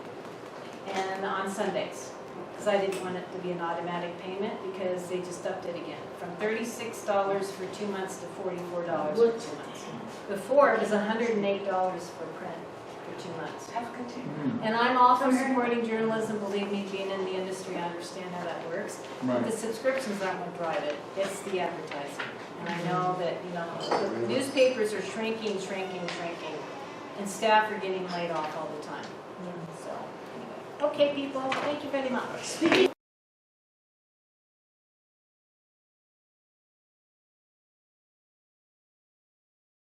and on Sundays. Because I didn't want it to be an automatic payment, because they just upped it again. From $36 for 2 months to $44 for 2 months. Before, it was $108 for print for 2 months. Have a good day. And I'm all for supporting journalism, believe me, being in the industry, I understand how that works. Right. The subscriptions aren't what drive it, it's the advertising. And I know that, you know, the newspapers are shrinking, and staff are getting laid off all the time. So, anyway. Okay, people, thank you very much.